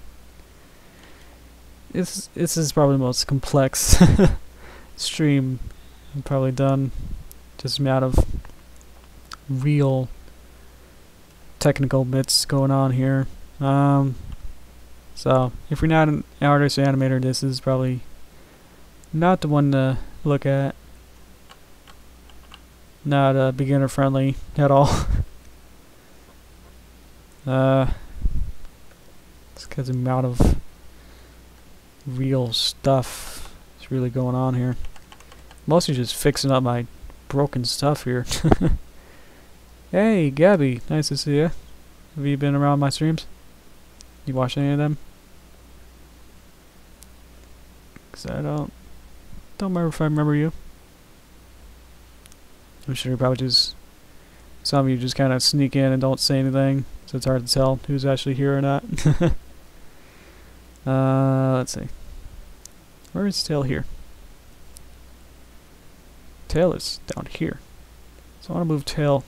This is probably the most complex stream I've probably done, just out of real technical bits going on here. So if you're not an artist or animator, this is probably not the one to look at. Not beginner friendly at all. It's because the amount of real stuff is really going on here. Mostly just fixing up my broken stuff here. Hey, Gabby, nice to see you. Have you been around my streams? You watched any of them? Cause I don't remember if I remember you. I'm sure you probably just, some of you just kind of sneak in and don't say anything, so it's hard to tell who's actually here or not. Let's see. Where is Tail here? Tail is down here. So I want to move Tail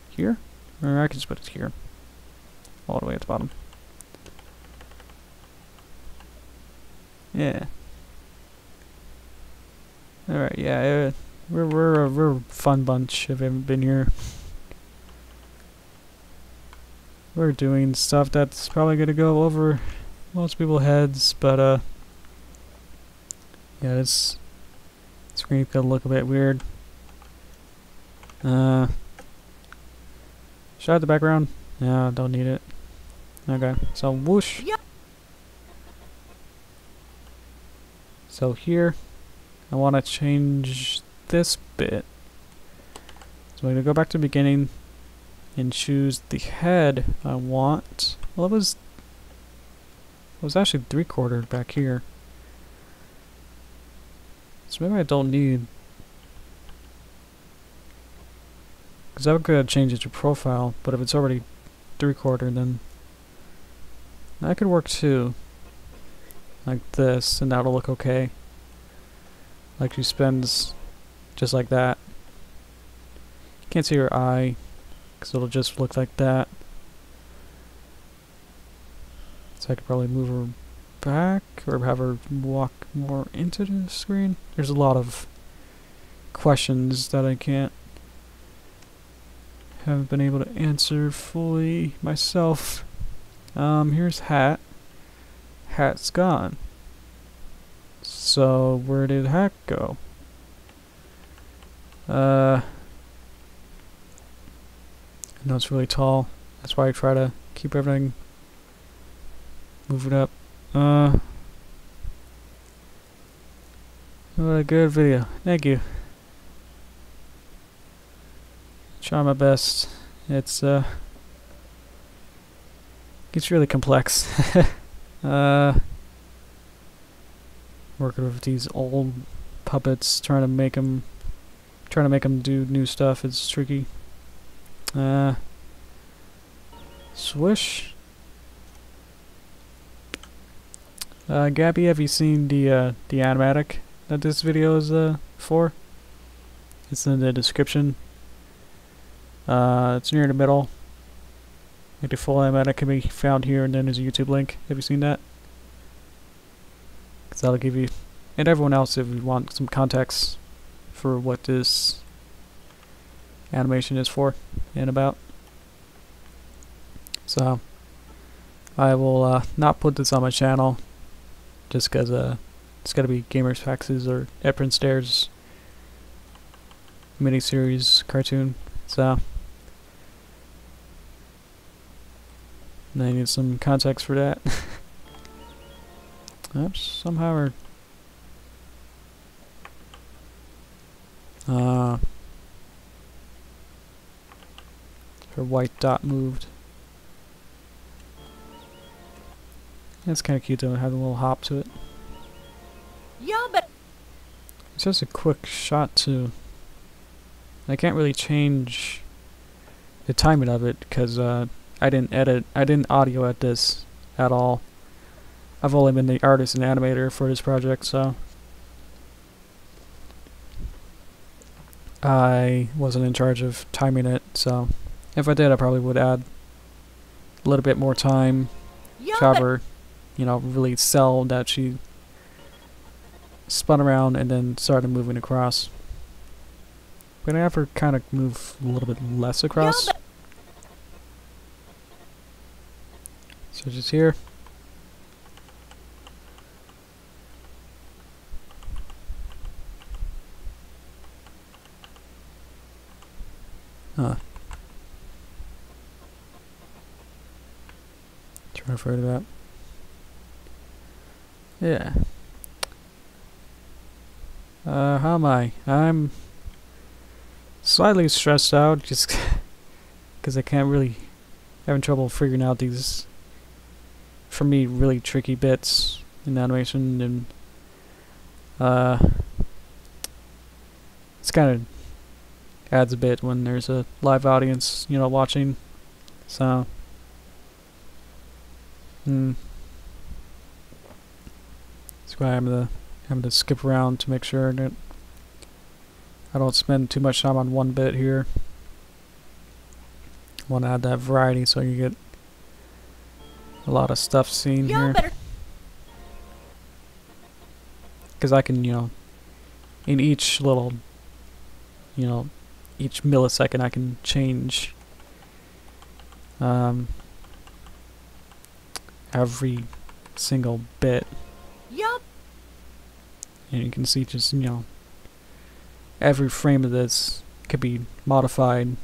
here, or I can just put it here, all the way at the bottom. Yeah. All right. Yeah. We're a fun bunch if you haven't been here. We're doing stuff that's probably gonna go over most people's heads, but yeah, this screen's gonna look a bit weird. Shot the background? No, don't need it. Okay, so whoosh. Yep. So here, I want to change this bit. So I'm going to go back to the beginning and choose the head I want. Well, it was actually 3/4 back here. So maybe I don't need, because I could change it to profile, but if it's already 3/4, then that could work too. Like this, and that'll look okay. Like she spins just like that. Can't see her eye, because it'll just look like that. So I could probably move her back, or have her walk more into the screen. There's a lot of questions that I haven't been able to answer fully myself. Here's hat. Hat's gone. So where did hat go? I know it's really tall. That's why I try to keep everything moving up. What a good video. Thank you. Try my best. It's gets really complex. working with these old puppets, trying to make them do new stuff is tricky. Swish. Gabby, have you seen the animatic that this video is for? It's in the description. It's near the middle. Like the full animatic can be found here, and then there's a YouTube link. Have you seen that? Because that'll give you, and everyone else, if you want some context for what this animation is for and about. So I will not put this on my channel just because it's got to be Gamers Faxes or Eprin Stairs miniseries cartoon. So and I need some context for that. Oops, somehow her white dot moved. That's kind of cute though, it had a little hop to it. Y'all better. It's just a quick shot too. I can't really change the timing of it because I didn't audio at this at all. I've only been the artist and animator for this project, so I wasn't in charge of timing it, so if I did I probably would add a little bit more time to have her, you know, really sell that she spun around and then started moving across. But I have her kind of move a little bit less across. So just here. Try to refer to that. Yeah. How am I? I'm slightly stressed out just because I can't really having trouble figuring out these, for me, really tricky bits in animation, and it's kind of adds a bit when there's a live audience, you know, watching. So that's why I'm having to skip around to make sure that I don't spend too much time on one bit here. I want to add that variety so you get a lot of stuff seen here. Because I can, you know, in each little, you know, each millisecond I can change every single bit. Yup. And you can see just, you know, every frame of this could be modified,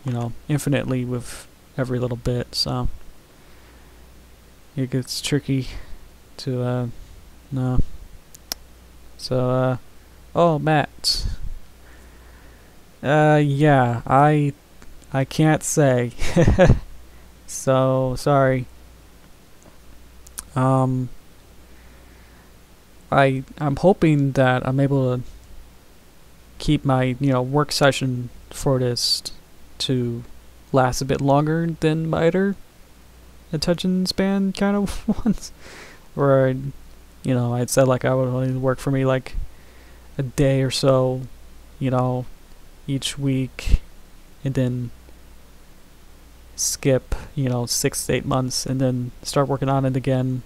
you know, infinitely with every little bit, so it gets tricky to no. So oh, Matt. Yeah, I can't say. So sorry. I'm hoping that I'm able to keep my, you know, work session for this to last a bit longer than my other attention span kind of ones, where you know, I'd said like I would only work for me like a day or so, you know, each week, and then skip, you know, 6 to 8 months and then start working on it again,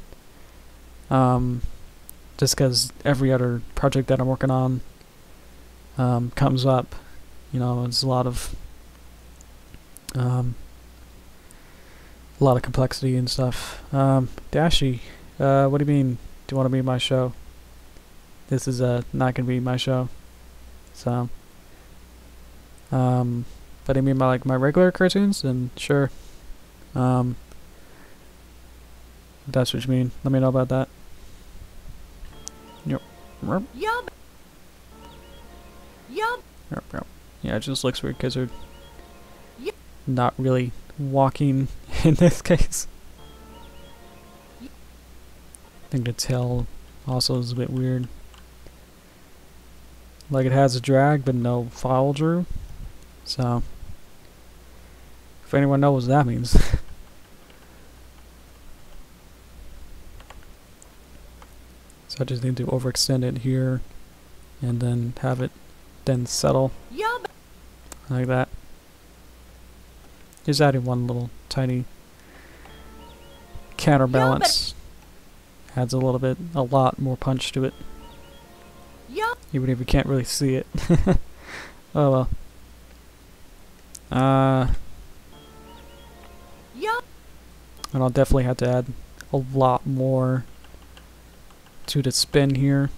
just because every other project that I'm working on comes up, you know, it's a lot of complexity and stuff. Dashi, what do you mean? Do you want to be my show? This is not gonna be my show. So, but I mean my my regular cartoons, then sure. If that's what you mean, let me know about that. Yep. Yup. Yup. Yep. Yeah, it just looks weird because they're Yep. not really walking in this case. I think the tail also is a bit weird. Like it has a drag but no follow through. So if anyone knows what that means. So I just need to overextend it here and then have it then settle Y'all like that. Just adding one little tiny counterbalance. Adds a lot more punch to it. Y'all Even if you can't really see it. Oh well. Y'all And I'll definitely have to add a lot more to the spin here.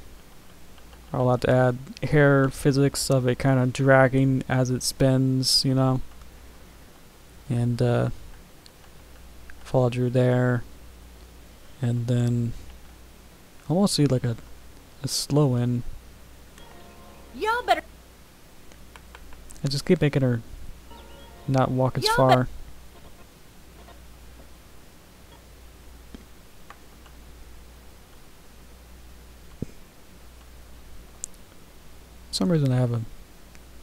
I'll have to add hair physics of it kind of dragging as it spins, you know. And follow through there. And then almost see like a slow in. Y'all better I just keep making her not walk as Yeah, far. For some reason I have a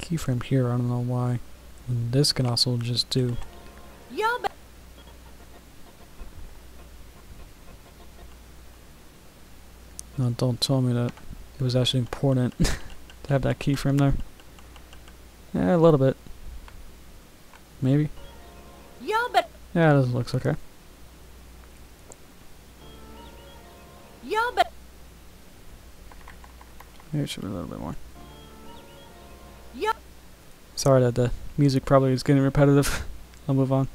keyframe here, I don't know why. And this can also just do. y'all better No, don't tell me that it was actually important to have that keyframe there. Yeah, a little bit. Maybe. y'all better Yeah, this looks okay. y'all better Maybe it should be a little bit more. y'all Sorry that the music probably is getting repetitive. I'll move on.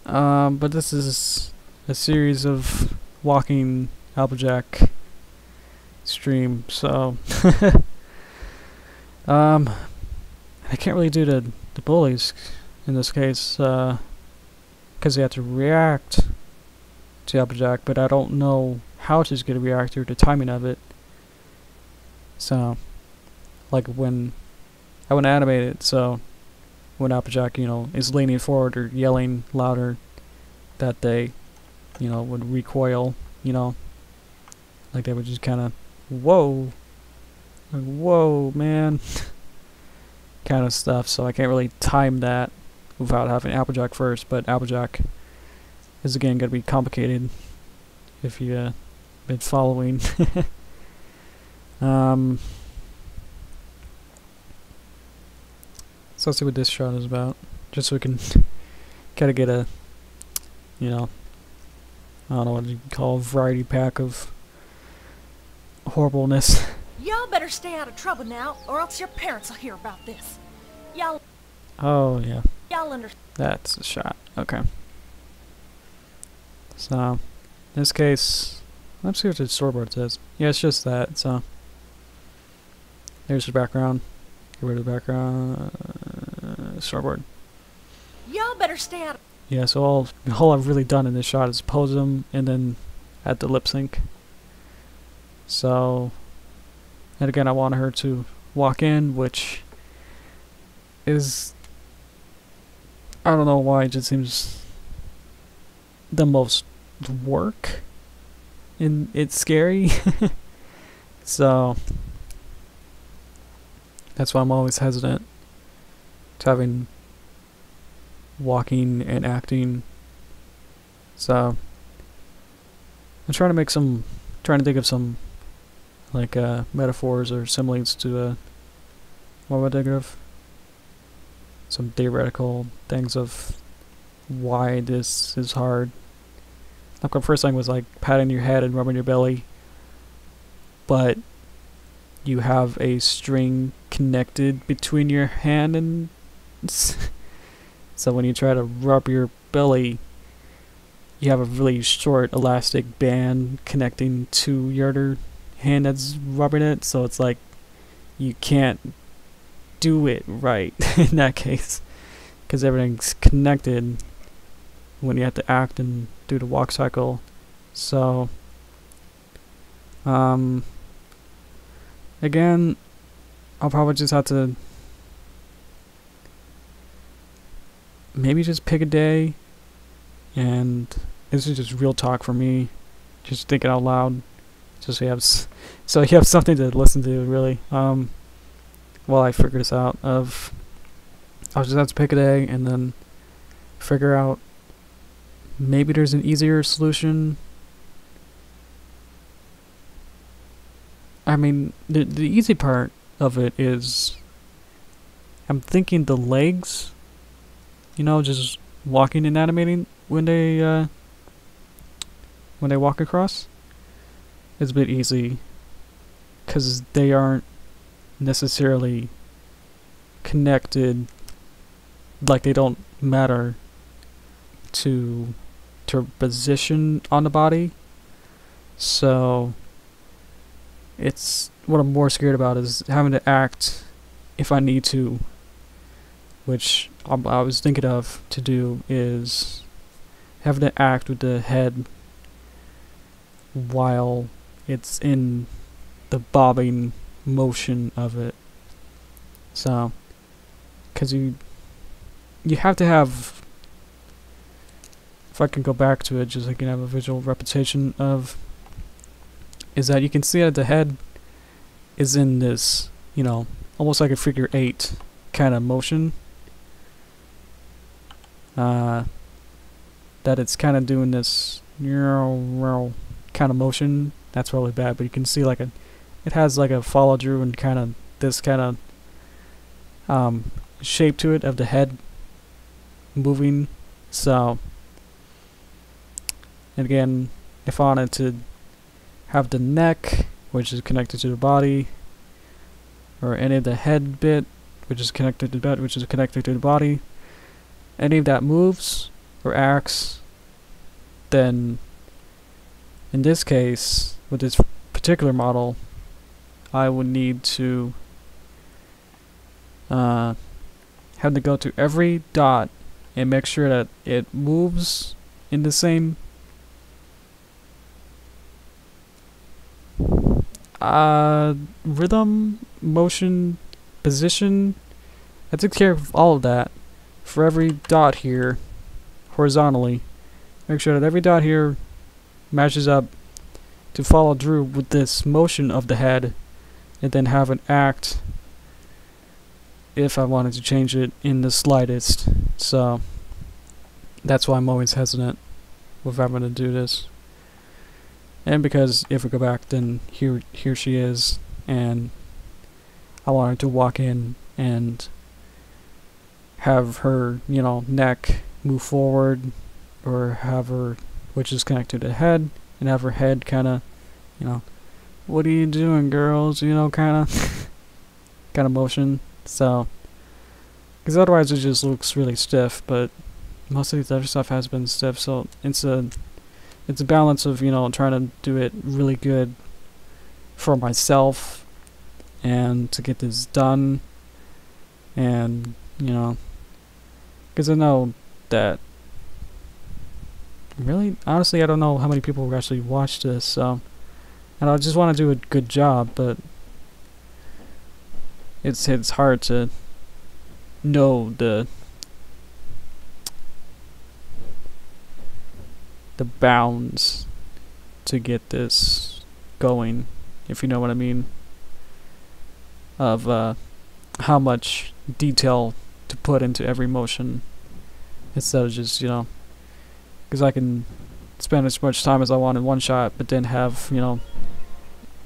But this is a series of walking Applejack stream, so I can't really do the bullies in this case, because they have to react to Applejack, but I don't know how she's going to react or the timing of it. So, like when I want to animate it, so when Applejack, you know, is leaning forward or yelling louder, that they, you know, would recoil, you know, like they would just kind of, whoa, like, whoa, man, kind of stuff. So I can't really time that without having Applejack first, but Applejack is again going to be complicated if you been following. So let's see what this shot is about, just so we can kind of get a, you know, I don't know what you call a variety pack of horribleness. y'all better stay out of trouble now, or else your parents will hear about this. Y'all Oh yeah, understand. that's a shot. Okay. So, in this case, let's see what the storyboard says. Yeah, it's just that, so. There's the background. Get rid of the background. Storyboard. Y'all better stay out of Yeah, so all I've really done in this shot is pose them and then add the lip sync. So, and again, I want her to walk in, which is, I don't know why, it just seems the most work, and it's scary. So that's why I'm always hesitant to having walking and acting. So I'm trying to think of some like metaphors or similes to what am I thinking of? Some theoretical things of why this is hard. Like the first thing was like patting your head and rubbing your belly, but you have a string connected between your hand and so when you try to rub your belly, you have a really short elastic band connecting to your other hand that's rubbing it, so it's like you can't do it right in that case because everything's connected when you have to act and do the walk cycle. So again, I'll probably just have to maybe just pick a day, and this is just real talk for me, just thinking out loud, just so you have so you have something to listen to, really. While I figure this out, I'll just have to pick a day and then figure out maybe there's an easier solution. I mean, the easy part of it is I'm thinking the legs, you know, just walking and animating when they walk across is a bit easy because they aren't necessarily connected, like they don't matter to position on the body. So it's what I'm more scared about is having to act if I need to, which I was thinking of to do is having to act with the head while it's in the bobbing motion of it. So, because you have to have, if I can go back to it, just so I can have a visual repetition of, is that you can see that the head is in this, you know, almost like a figure 8 kind of motion. That it's kind of doing this kind of motion. That's really bad, but you can see like it has like a follow through and kind of this kind of shape to it of the head moving. So, and again, if I wanted to have the neck, which is connected to the body, or any of the head bit, which is connected to the bed, which is connected to the body, any of that moves or acts, then in this case, with this particular model, I would need to have to go to every dot and make sure that it moves in the same rhythm, motion, position. I took care of all of that for every dot here horizontally. Make sure that every dot here matches up to follow through with this motion of the head, and then have an act if I wanted to change it in the slightest. So that's why I'm always hesitant with having to do this. And because if we go back, then here she is, and I want her to walk in and have her, you know, neck move forward, or have her, which is connected to the head, and have her head kind of, you know, what are you doing, girls? You know, kind of motion. So, because otherwise it just looks really stiff. But most of these other stuff has been stiff, so it's a balance of, you know, trying to do it really good for myself and to get this done, and you know, because I know that really, honestly, I don't know how many people will actually watch this, so, and I just want to do a good job, but it's hard to know the bounds to get this going, if you know what I mean, of how much detail to put into every motion, instead of just, you know, because I can spend as much time as I want in one shot, but then have, you know,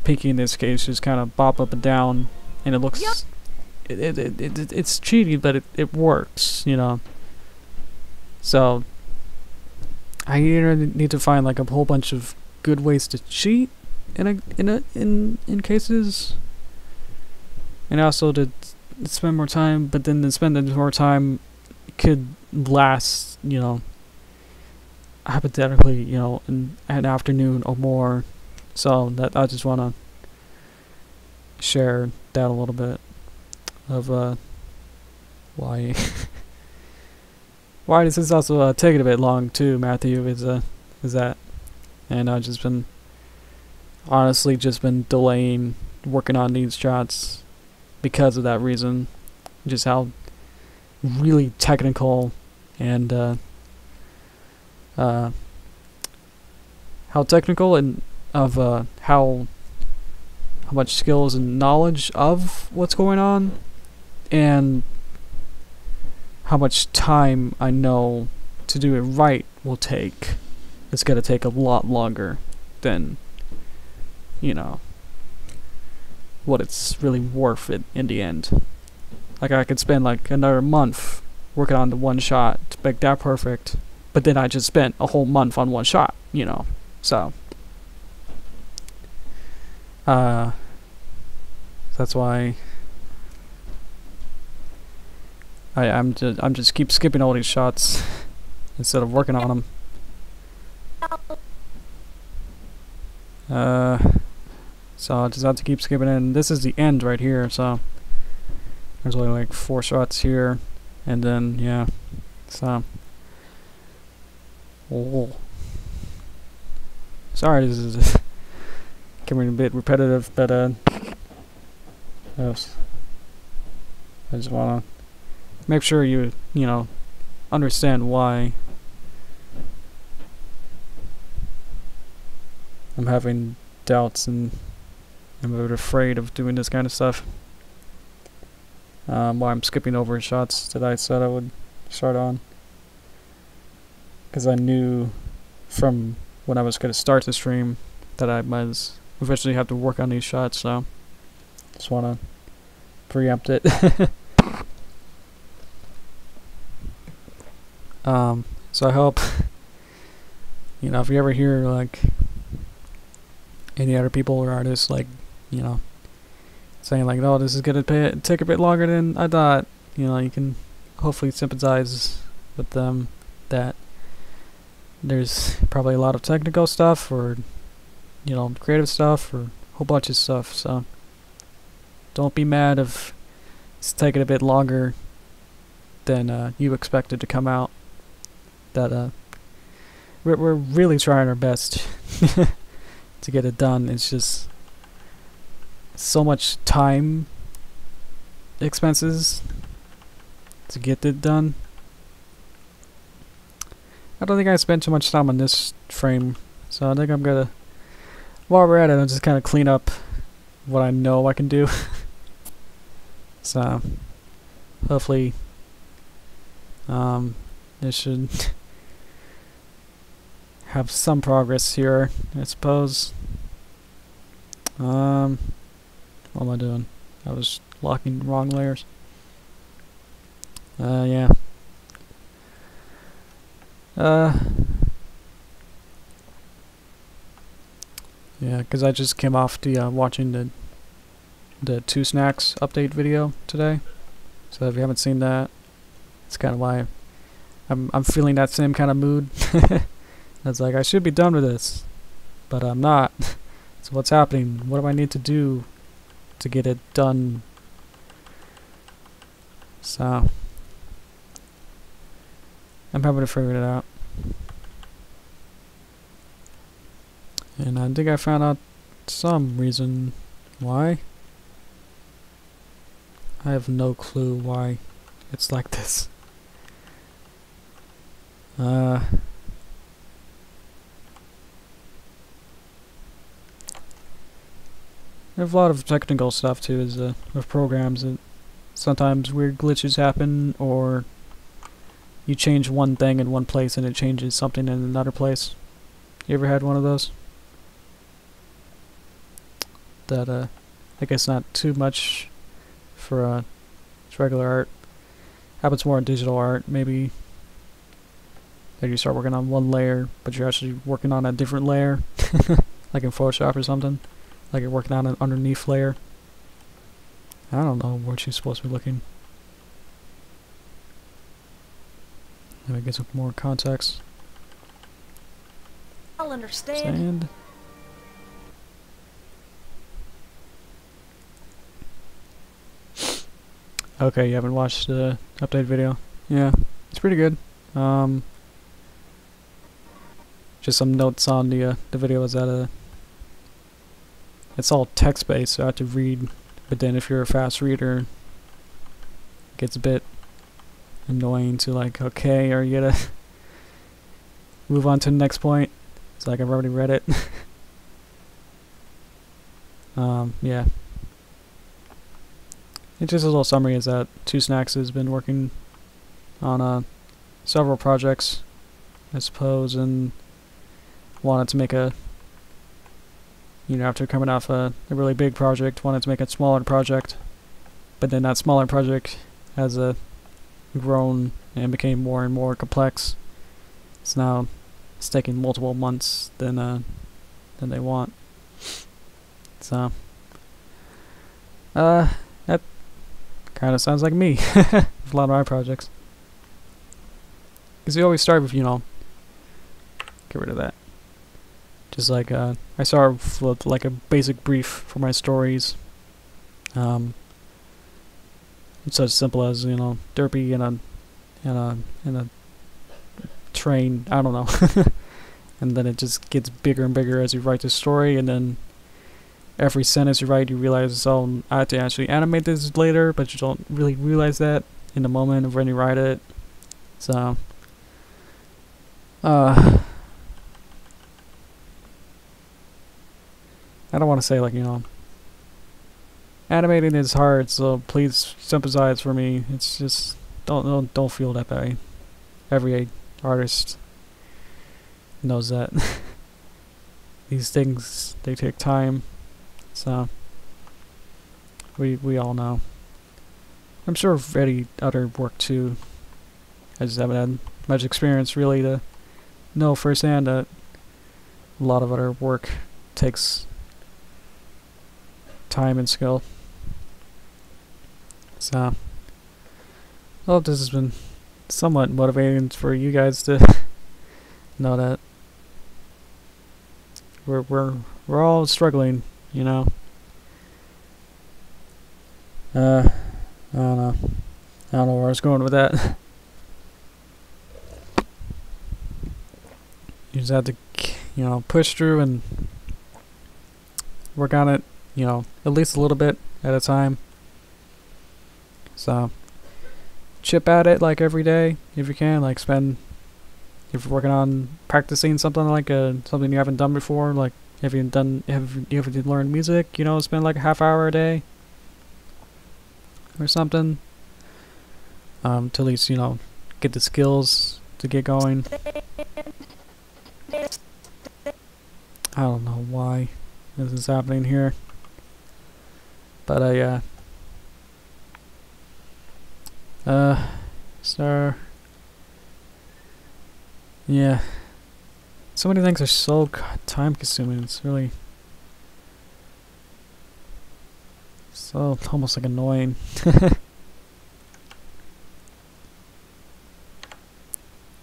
Pinky in this case just kind of bop up and down, and it looks, it's cheaty, but it works, you know. So I either need to find like a whole bunch of good ways to cheat in cases, and also to spend more time, but then spend more time could last, you know, hypothetically, you know, an afternoon or more. So that I just want to share that a little bit of why why this is also taking a bit long too, Matthew, is that, and I've just been honestly just been delaying working on these shots because of that reason, just how really technical and how technical and of how much skills and knowledge of what's going on, and how much time I know to do it right will take. It's gonna take a lot longer than, you know, what it's really worth it in the end. Like, I could spend like another month working on the one shot to make that perfect, but then I just spent a whole month on one shot, you know. So that's why I'm just keep skipping all these shots instead of working on them. So I just have to keep skipping it. And this is the end right here, so there's only like 4 shots here, and then yeah, so sorry, this is getting a bit repetitive, but yes. I just wanna make sure you know, understand why I'm having doubts and I'm a bit afraid of doing this kind of stuff. Why I'm skipping over shots that I said I would start on. Because I knew from when I was going to start the stream that I might eventually have to work on these shots, so just want to preempt it. So I hope, you know, if you ever hear like any other people or artists, like, you know, saying like, oh, this is gonna take a bit longer than I thought, you know, you can hopefully sympathize with them that there's probably a lot of technical stuff, or, you know, creative stuff, or a whole bunch of stuff, so don't be mad if it's taking a bit longer than you expected to come out. That we're really trying our best to get it done. It's just so much time expenses to get it done. I don't think I spent too much time on this frame, so I think I'm gonna, while we're at it, I'll just kind of clean up what I know I can do. So hopefully this should have some progress here, I suppose. What am I doing? I was locking wrong layers. Yeah. Yeah, because I just came off the watching the 2 Snacks update video today. So if you haven't seen that, it's kind of why I'm feeling that same kind of mood. It's like, I should be done with this, but I'm not. So what's happening? What do I need to do to get it done? So I'm having to figure it out. And I think I found out some reason why. I have no clue why it's like this. There's a lot of technical stuff too, is with programs, that sometimes weird glitches happen, or you change one thing in one place and it changes something in another place. You ever had one of those? That I guess not too much for regular art. Happens more in digital art, maybe. That you start working on one layer, but you're actually working on a different layer, like in Photoshop or something. Like you're working on an underneath layer. I don't know where she's supposed to be looking. Let me get some more context. I'll understand. Sand. Okay, you haven't watched the update video. Yeah, it's pretty good. Just some notes on the video is that it's all text-based, so I have to read, but then if you're a fast reader, it gets a bit annoying to like, okay, are you gonna move on to the next point? It's like, I've already read it. Yeah. And just a little summary is that Two Snacks has been working on several projects, I suppose, and wanted to make a, after coming off a really big project, wanted to make a smaller project, but then that smaller project has grown and became more and more complex. So now it's taking multiple months than they want. So, that kind of sounds like me with a lot of my projects. Because you always start with, get rid of that. Just like, I start with like a basic brief for my stories. It's such simple as, Derpy in a train, I don't know. And then it just gets bigger and bigger as you write the story, and then every sentence you write, you realize, oh, I have to actually animate this later, but you don't really realize that in the moment of when you write it. So, I don't want to say, like, animating is hard, so please sympathize for me. It's just, don't feel that way. Every artist knows that. These things, they take time. So, we all know. I'm sure of any other work too. I just haven't had much experience really to know firsthand that a lot of other work takes time and skill. So, I hope this has been somewhat motivating for you guys to know that we're all struggling, I don't know. I don't know where I was going with that. You just have to, push through and work on it, at least a little bit at a time. So, chip at it like every day if you can. Like if you're working on practicing something like something you haven't done before, like have you learned music, spend like a half hour a day or something. To at least, get the skills to get going. I don't know why this is happening here, but so yeah, so many things are so time consuming. It's really so almost like annoying. That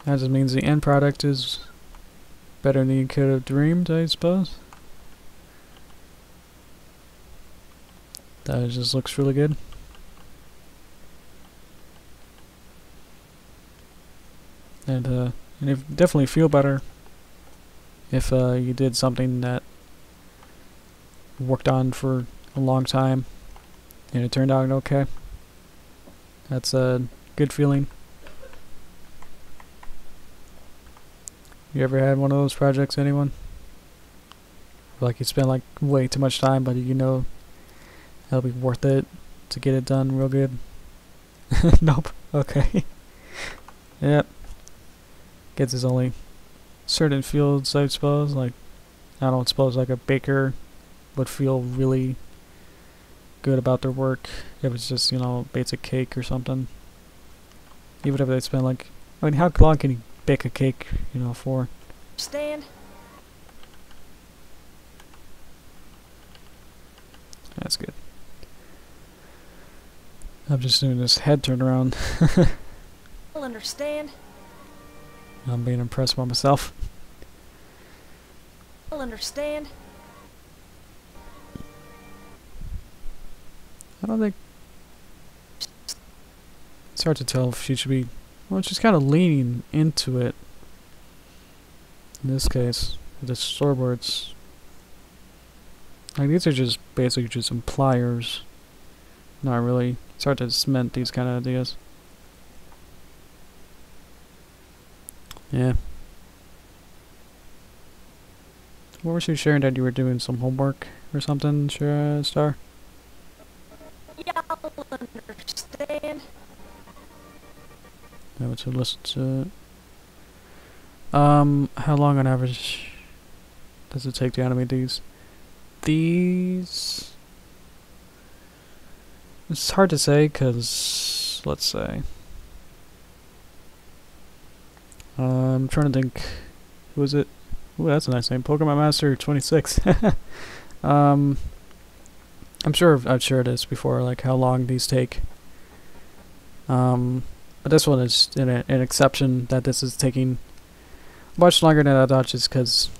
just means the end product is better than you could have dreamed, I suppose. That just looks really good. And you definitely feel better if you did something that worked on for a long time and it turned out okay. That's a good feeling. You ever had one of those projects, anyone? Like you spent like way too much time, but it'll be worth it to get it done real good. Nope. Okay. Yep. Gets his only certain fields, I suppose. Like, I don't suppose like a baker would feel really good about their work if it's just, basic cake or something. Even if they spend like, how long can you bake a cake, for? Stand. That's good. I'm just doing this head turn around. I'll understand. I'm being impressed by myself. I'll understand. I don't think it's hard to tell if she should be. Well, she's kind of leaning into it. In this case, the storyboards. Like these are just basically just some pliers. Not really. It's hard to cement these kind of ideas. Yeah. What was you sharing that you were doing some homework or something, Star? Y'all understand? I would listen to it. How long on average does it take to animate these? These... It's hard to say, because, let's say... I'm trying to think... Who is it? Ooh, that's a nice name. Pokemon Master 26. I'm sure I've shared this before, like how long these take. But this one is an exception that this is taking much longer than I thought, just because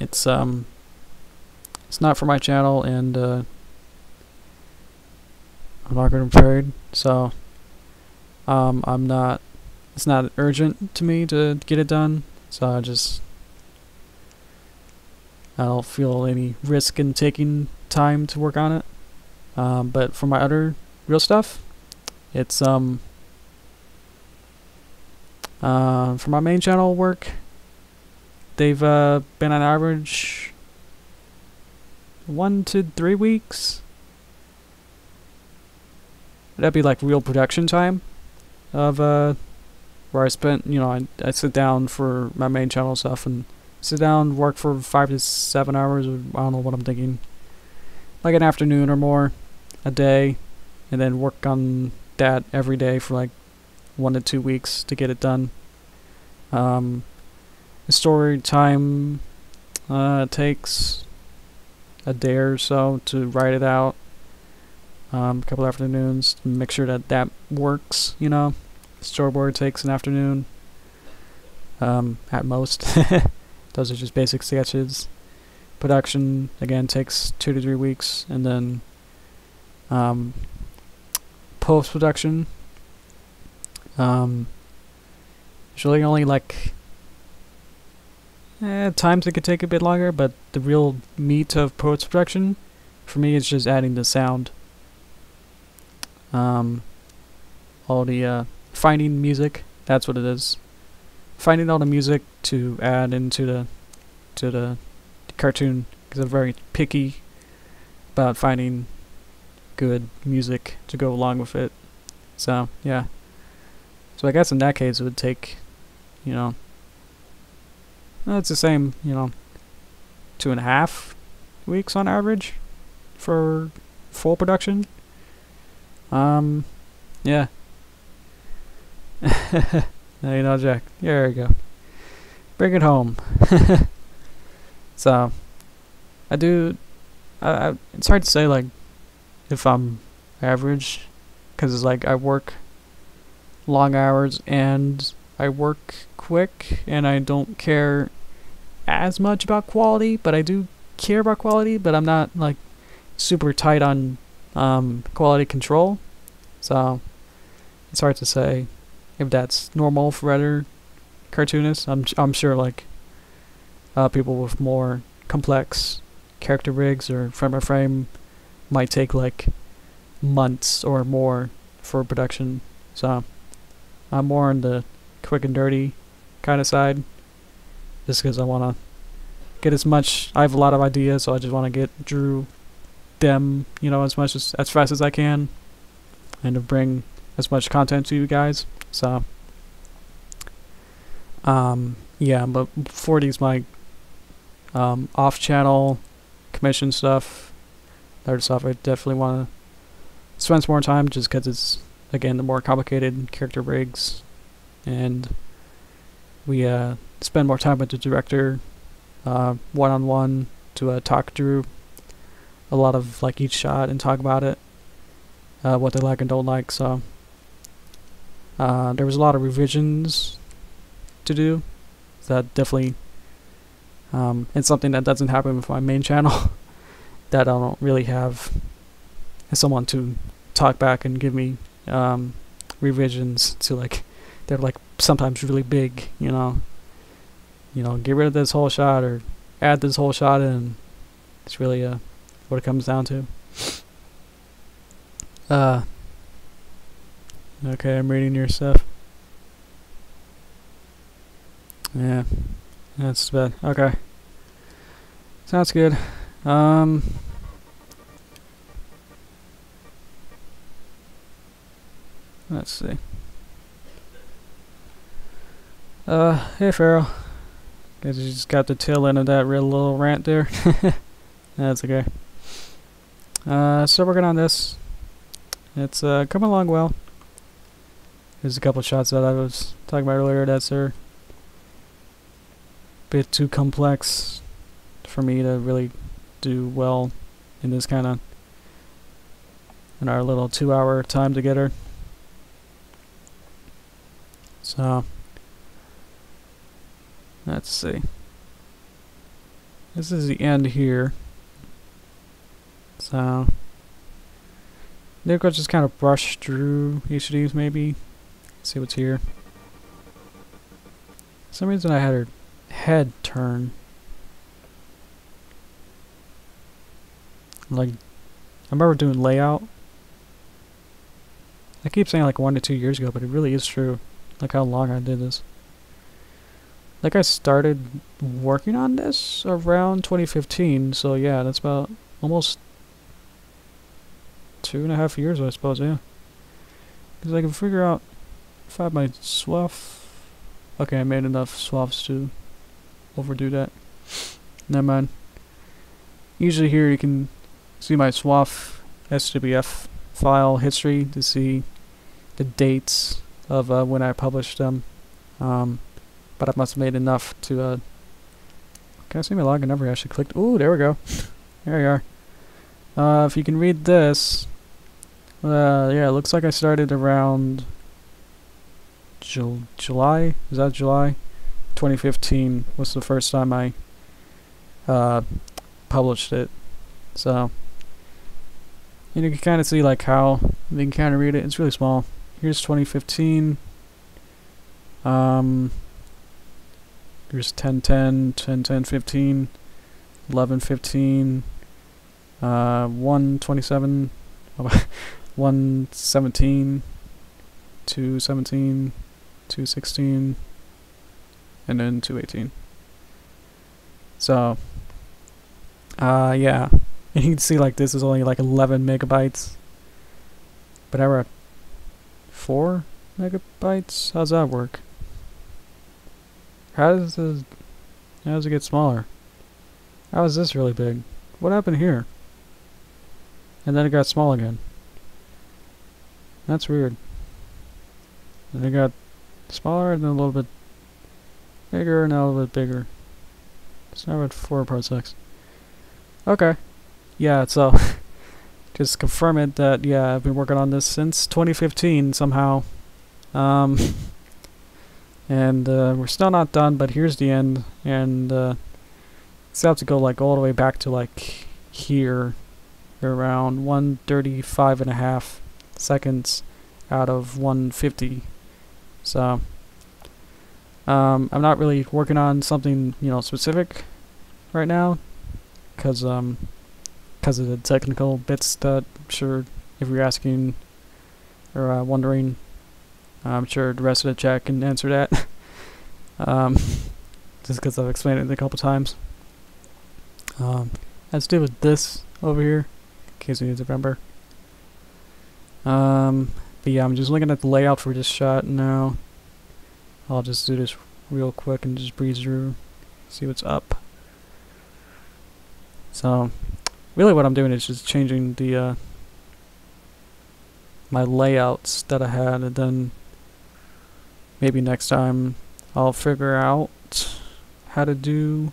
it's not for my channel, and I'm not going to be prepared, so it's not urgent to me to get it done, so I don't feel any risk in taking time to work on it. But for my other real stuff, it's for my main channel work, they've been on average 1 to 3 weeks. That'd be like real production time of where I spent, you know, I sit down for my main channel stuff and sit down, work for 5 to 7 hours, or I don't know what I'm thinking, like an afternoon or more a day, and then work on that every day for like 1 to 2 weeks to get it done. The story time takes a day or so to write it out, a couple afternoons to make sure that works, you know. Storyboard takes an afternoon at most. Those are just basic sketches. Production again takes 2 to 3 weeks, and then post-production usually only like times it could take a bit longer, but the real meat of post-production for me is just adding the sound, all the finding music. That's what it is. Finding all the music to add into the cartoon, because I'm very picky about finding good music to go along with it. So yeah. So I guess in that case it would take, you know, it's the same, you know, 2.5 weeks on average for full production. Yeah. Now you know, Jack. There you go. Bring it home. So, it's hard to say, like, if I'm average, because it's like I work long hours and I work quick, and I don't care as much about quality, but I do care about quality, but I'm not, like, super tight on quality control. So, it's hard to say if that's normal for other cartoonists. I'm sure, like, people with more complex character rigs or frame by frame might take like months or more for production. So I'm more on the quick and dirty kind of side, just because I want to get as much. I have a lot of ideas, so I just want to get through them, you know, as fast as I can, and to bring as much content to you guys. So yeah, but for these my off-channel commission stuff, other stuff, I definitely want to spend some more time, just because it's, again, the more complicated character rigs, and we spend more time with the director one-on-one to talk through a lot of like each shot and talk about it, what they like and don't like. So there was a lot of revisions to do. That definitely it's something that doesn't happen with my main channel. That I don't really have someone to talk back and give me revisions to, like, they're like sometimes really big, you know, get rid of this whole shot or add this whole shot in. It's really what it comes down to. Okay, I'm reading your stuff. Yeah, that's bad. Okay. Sounds good. Let's see. Hey Farrell. Guess you just got the tail end of that real little rant there. That's okay. Still working on this. It's coming along well. There's a couple shots that I was talking about earlier that's a bit too complex for me to really do well in this kind of in our little 2-hour time together. So let's see. This is the end here. So maybe I'll just kind of brush through each of these maybe. See what's here. For some reason I had her head turn. Like, I remember doing layout. I keep saying like 1 to 2 years ago, but it really is true. Like how long I did this. Like I started working on this around 2015, so yeah, that's about almost 2.5 years, I suppose, yeah. Because I can figure out if I have my swath. Okay, I made enough swaths to overdo that. Never mind. Usually here you can see my swath SWF file history to see the dates of when I published them. But I must have made enough to can I see my login number? I actually clicked. Ooh, there we go. There we are. If you can read this, yeah, it looks like I started around July. Is that July? 2015 was the first time I published it. So you can kind of see like how you can kind of read it. It's really small. Here's 2015. Here's 10-10, 10-10-15, 11-15, 1-27, 1-17, 2-17, 2-16, and then 2-18. So, yeah. And you can see like this is only like 11 megabytes. But I wrote 4 megabytes? How's that work? How does it get smaller? How is this really big? What happened here? And then it got small again. That's weird. And it got smaller and then a little bit bigger and now a little bit bigger. It's now at 4 parsecs. Okay. Yeah, so just confirm it that yeah, I've been working on this since 2015 somehow. And we're still not done, but here's the end, and still have to go like all the way back to like here, around 135.5 seconds out of 150. So I'm not really working on something specific right now, because of the technical bits that I'm sure if you're asking or wondering. I'm sure the rest of the chat can answer that. Just because I've explained it a couple times. Let's do with this over here, in case you need to remember. But yeah, I'm just looking at the layout for this shot now. I'll just do this real quick and just breeze through, see what's up. So, really what I'm doing is just changing the my layouts that I had, and then maybe next time I'll figure out how to do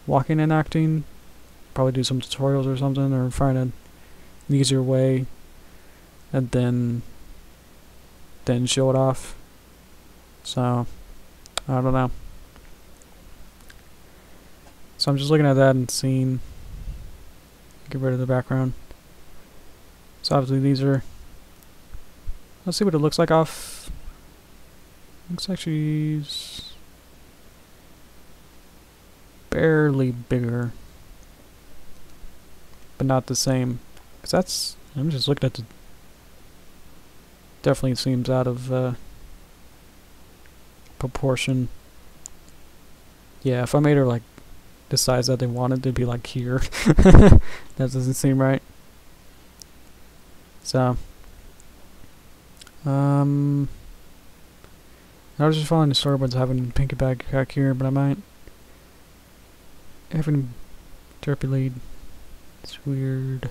walking and acting. Probably do some tutorials or something, or find an easier way, and then show it off. So I don't know. So I'm just looking at that and seeing. Get rid of the background. So obviously these are. Let's see what it looks like off. Looks like she's barely bigger, but not the same. Cause that's. I'm just looking at the. Definitely seems out of proportion. Yeah, if I made her like the size that they wanted to be like here. That doesn't seem right. So, I was just following the storyboards having Pinkie Pie back here, but I might having Derpy lead. It's weird.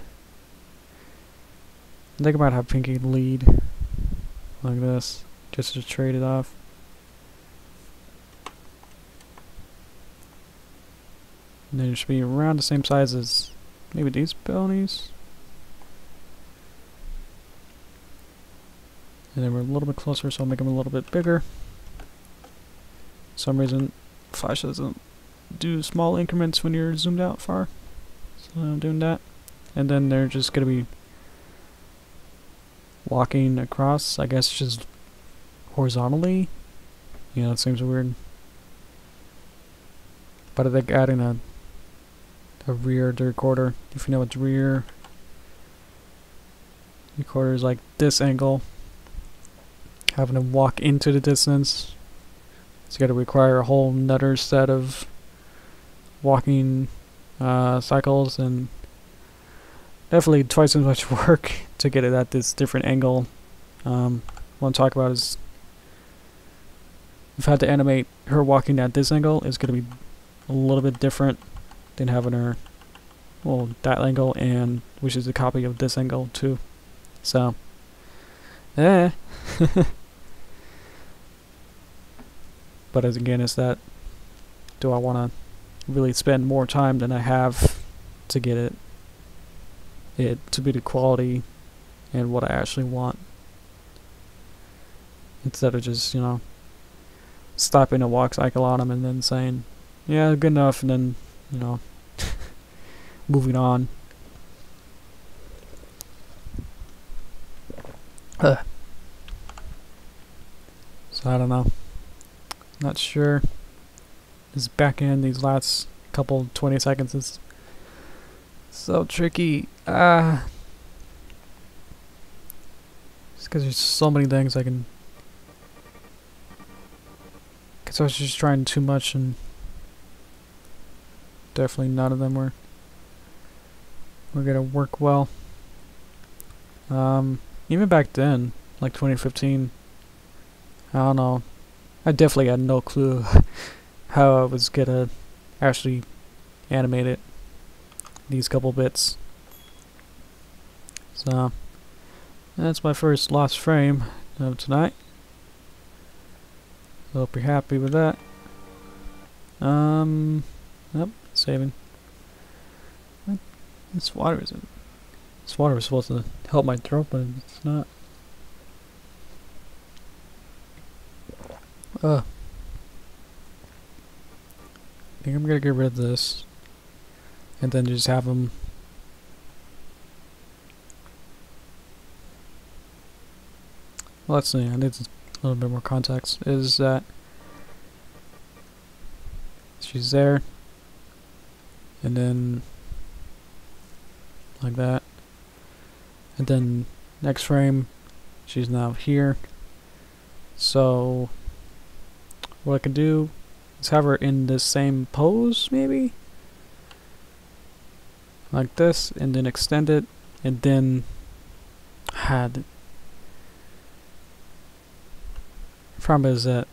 I think I might have Pinkie lead like this, just to trade it off. And then it should be around the same size as maybe these ponies. And then we're a little bit closer, so I'll make them a little bit bigger. For some reason, Flash doesn't do small increments when you're zoomed out far. So I'm doing that. And then they're just going to be walking across, I guess just horizontally. You know, it seems weird. But I think adding a rear recorder, if you know what's rear recorder is like this angle. Having them walk into the distance, it's got to require a whole nother set of walking cycles, and definitely twice as much work to get it at this different angle. What I'm talking about is if I had to animate her walking at this angle, it's going to be a little bit different than having her, well, that angle, and which is a copy of this angle too. So, but as again, it's that, do I want to really spend more time than I have to get it to be the quality and what I actually want, instead of just, you know, stopping a walk cycle on them and then saying, yeah, good enough, and then, you know, moving on. So I don't know. Not sure. This back end, these last couple 20 seconds is so tricky. Just because there's so many things I can. Because I was just trying too much, and definitely none of them were gonna work well. Even back then, like 2015, I don't know. I definitely had no clue how I was gonna actually animate it. These couple bits. So that's my first lost frame of tonight. Hope you're happy with that. Yep, saving. What? This water isn't. This water was supposed to help my throat, but it's not. I think I'm gonna get rid of this, and then just have them. Well, let's see. I need a little bit more context. Is that she's there, and then like that, and then next frame, she's now here. So what I can do is have her in the same pose, maybe like this, and then extend it, and then had. Problem is that,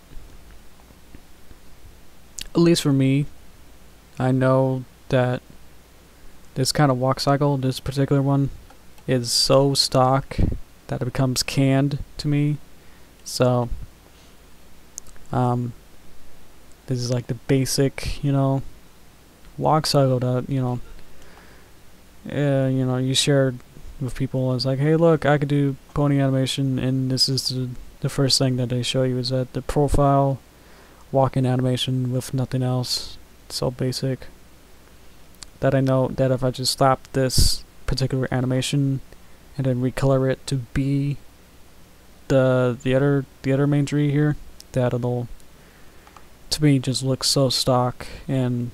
at least for me, I know that this kind of walk cycle, this particular one, is so stock that it becomes canned to me. So this is like the basic, you know, walk cycle that, you know, you share with people. It's like, hey, look, I could do pony animation, and this is the first thing that they show you is that the profile walking animation with nothing else. It's so basic that I know that if I just slap this particular animation and then recolor it to be the other main tree here, that it'll, to me, just look so stock, and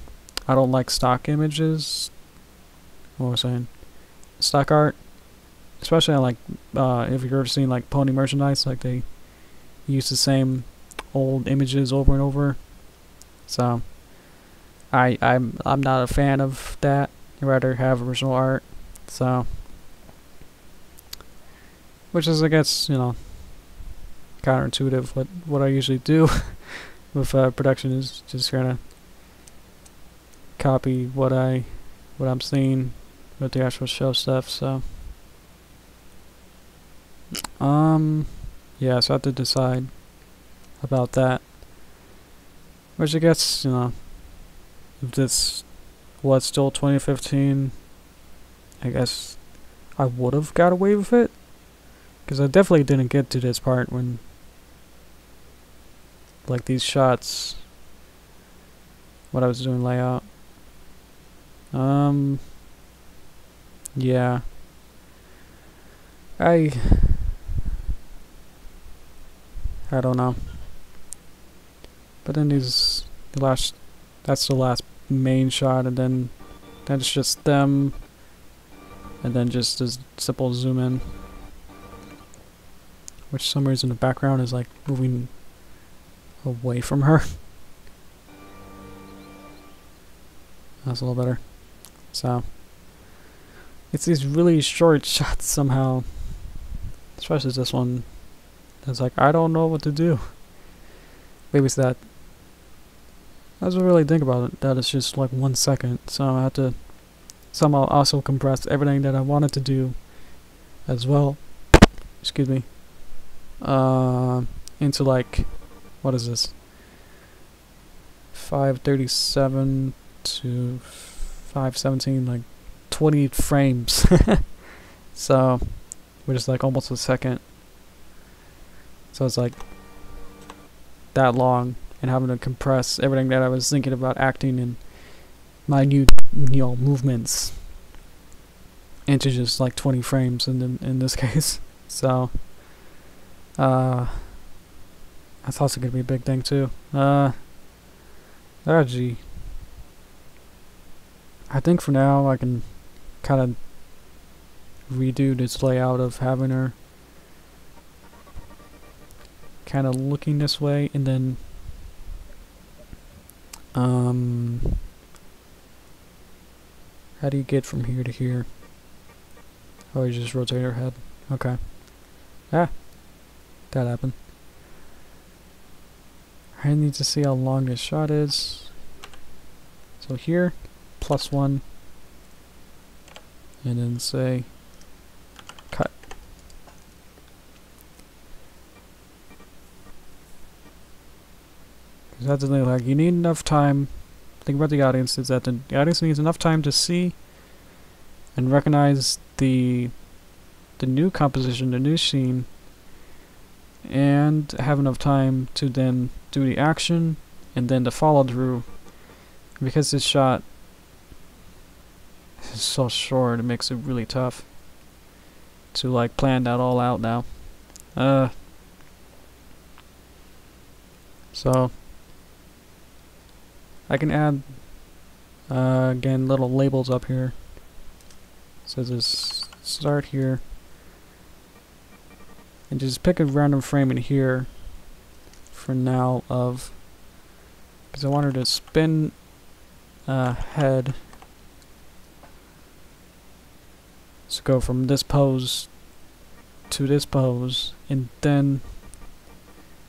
I don't like stock images. What was I saying? Stock art, especially like if you've ever seen like pony merchandise, like they use the same old images over and over. So I'm not a fan of that. I'd rather have original art. So, which is, I guess, you know, counterintuitive. What I usually do with production is just kind of copy what I'm seeing with the actual show stuff. So, yeah, so I have to decide about that. Which I guess, you know, if this was still 2015, I guess I would have got away with it. Because I definitely didn't get to this part when, like, these shots, what I was doing layout. Yeah. I don't know. But then that's the last main shot, and then it's just them, and then just a simple zoom in. Which for some reason the background is like moving away from her. That's a little better. So it's these really short shots somehow, especially this one. That's like, I don't know what to do. Maybe it's that. I was really think about it. That it's just like 1 second, so I have to somehow also compress everything that I wanted to do as well. Excuse me. Into like, what is this? 537 to 517, like 20 frames. So, which is like almost a second. So it's like that long, and having to compress everything that I was thinking about acting and minute, you know, movements into just like 20 frames in this case. So, that's also gonna be a big thing too. Oh gee. I think for now I can kind of redo this layout of having her kind of looking this way, and then how do you get from here to here? Oh, you just rotate her head. Okay. Ah, that happened. I need to see how long this shot is. So here, +1, and then say cut. Because that's the thing, like, you need enough time. Think about the audience, is that the audience needs enough time to see and recognize the new composition, the new scene, and have enough time to then do the action and then the follow through. Because this shot is so short, it makes it really tough to like plan that all out now. So I can add again little labels up here. So this start here, and just pick a random frame in here for now of, because I want her to spin head. So go from this pose to this pose, and then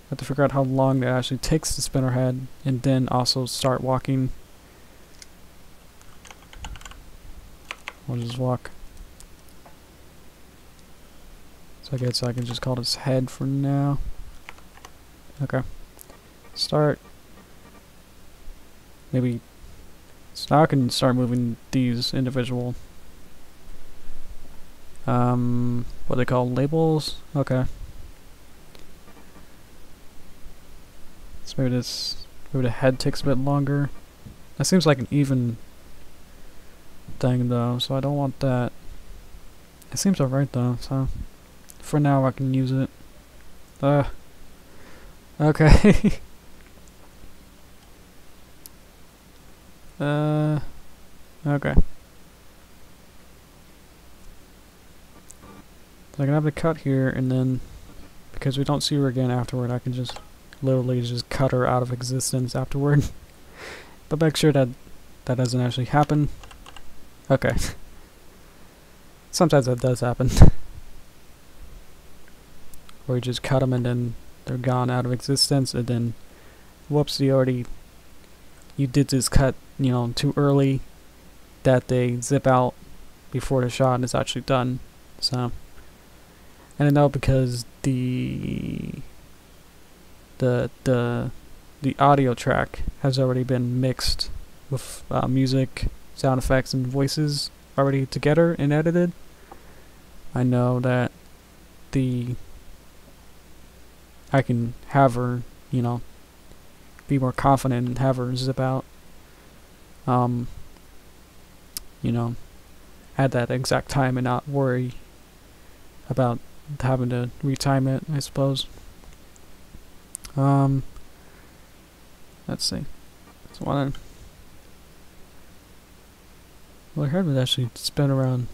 I have to figure out how long that actually takes to spin her head, and then also start walking. We'll just walk. So I guess I can just call this head for now. Okay. Start. Maybe. So now I can start moving these individual what they call labels. Okay. So maybe the head takes a bit longer. That seems like an even thing though, so I don't want that. It seems alright though, so for now I can use it. Okay. Okay. So I can have the cut here, and then because we don't see her again afterward, I can just literally just cut her out of existence afterward. But make sure that that doesn't actually happen. Okay. Sometimes that does happen. Or you just cut them and then they're gone out of existence, and then whoops, you did this cut, you know, too early, that they zip out before the shot is actually done. So, and I know because the audio track has already been mixed with music, sound effects, and voices already together and edited. I know that I can have her, you know, be more confident and have her zip out, you know, at that exact time and not worry about having to retime it, I suppose. Let's see. So well, her head would actually spin around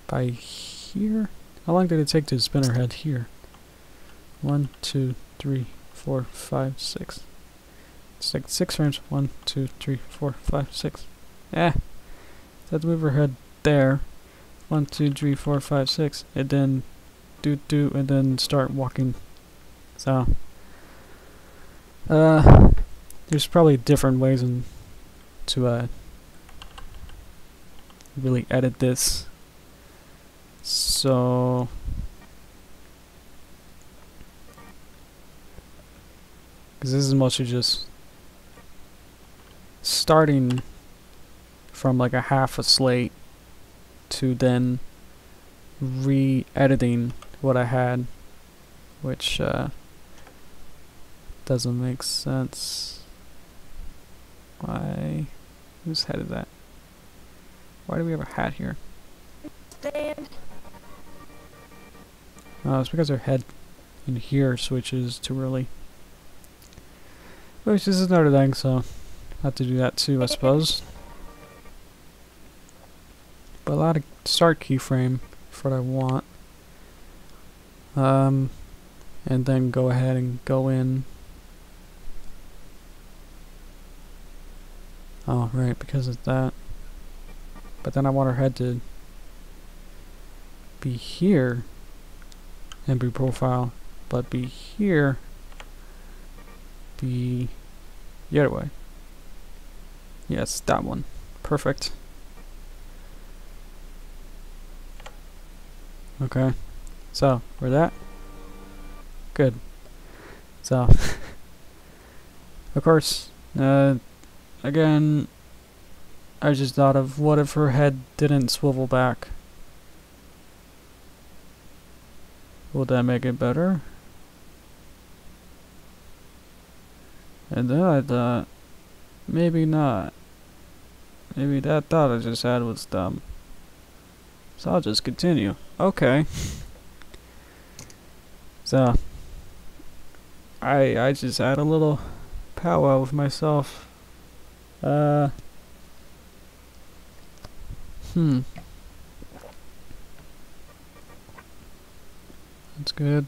by here. How long did it take to spin her head here? 1, 2, 3, 4, 5, 6. It's like 6 frames. 1, 2, 3, 4, 5, 6. Yeah. So let's move her head there. 1, 2, 3, 4, 5, 6. And then do, and then start walking. So, there's probably different ways to really edit this. So, because this is mostly just starting from like a half a slate to then re-editing what I had, which doesn't make sense. Why? Whose head is that? Why do we have a hat here? Stand. Oh, it's because her head in here switches too early. Which this is another thing, so I have to do that too, I suppose. But a lot of start keyframe for what I want. And then go ahead and go in. Oh, right, because of that. But then I want her head to be here and be profile, but be here, be the other way. Yes, that one. Perfect. Okay, so we're that. Good. So, of course, again, I just thought of what if her head didn't swivel back? Would that make it better? And then I thought, maybe not. Maybe that thought I just had was dumb. So I'll just continue. Okay. So, I just had a little powwow with myself. That's good.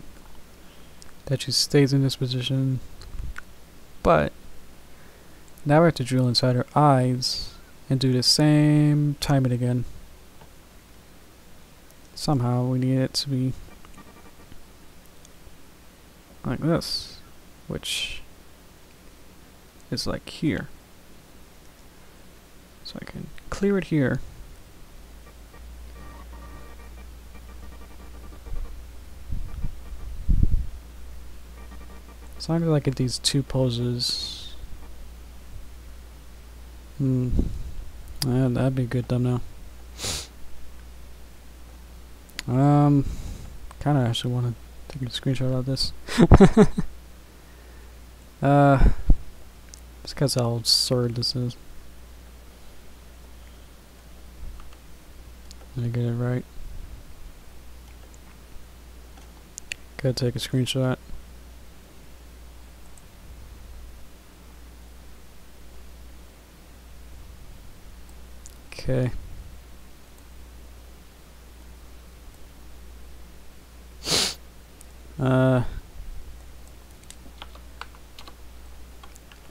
That she stays in this position. But now we have to drill inside her eyes and do the same timing again. Somehow we need it to be like this, which is like here. So I can clear it here. As long as I get these two poses. That'd be a good thumbnail. Kinda actually wanna take a screenshot of this. Just cause how absurd this is. Let me get it right. Gotta take a screenshot. Okay.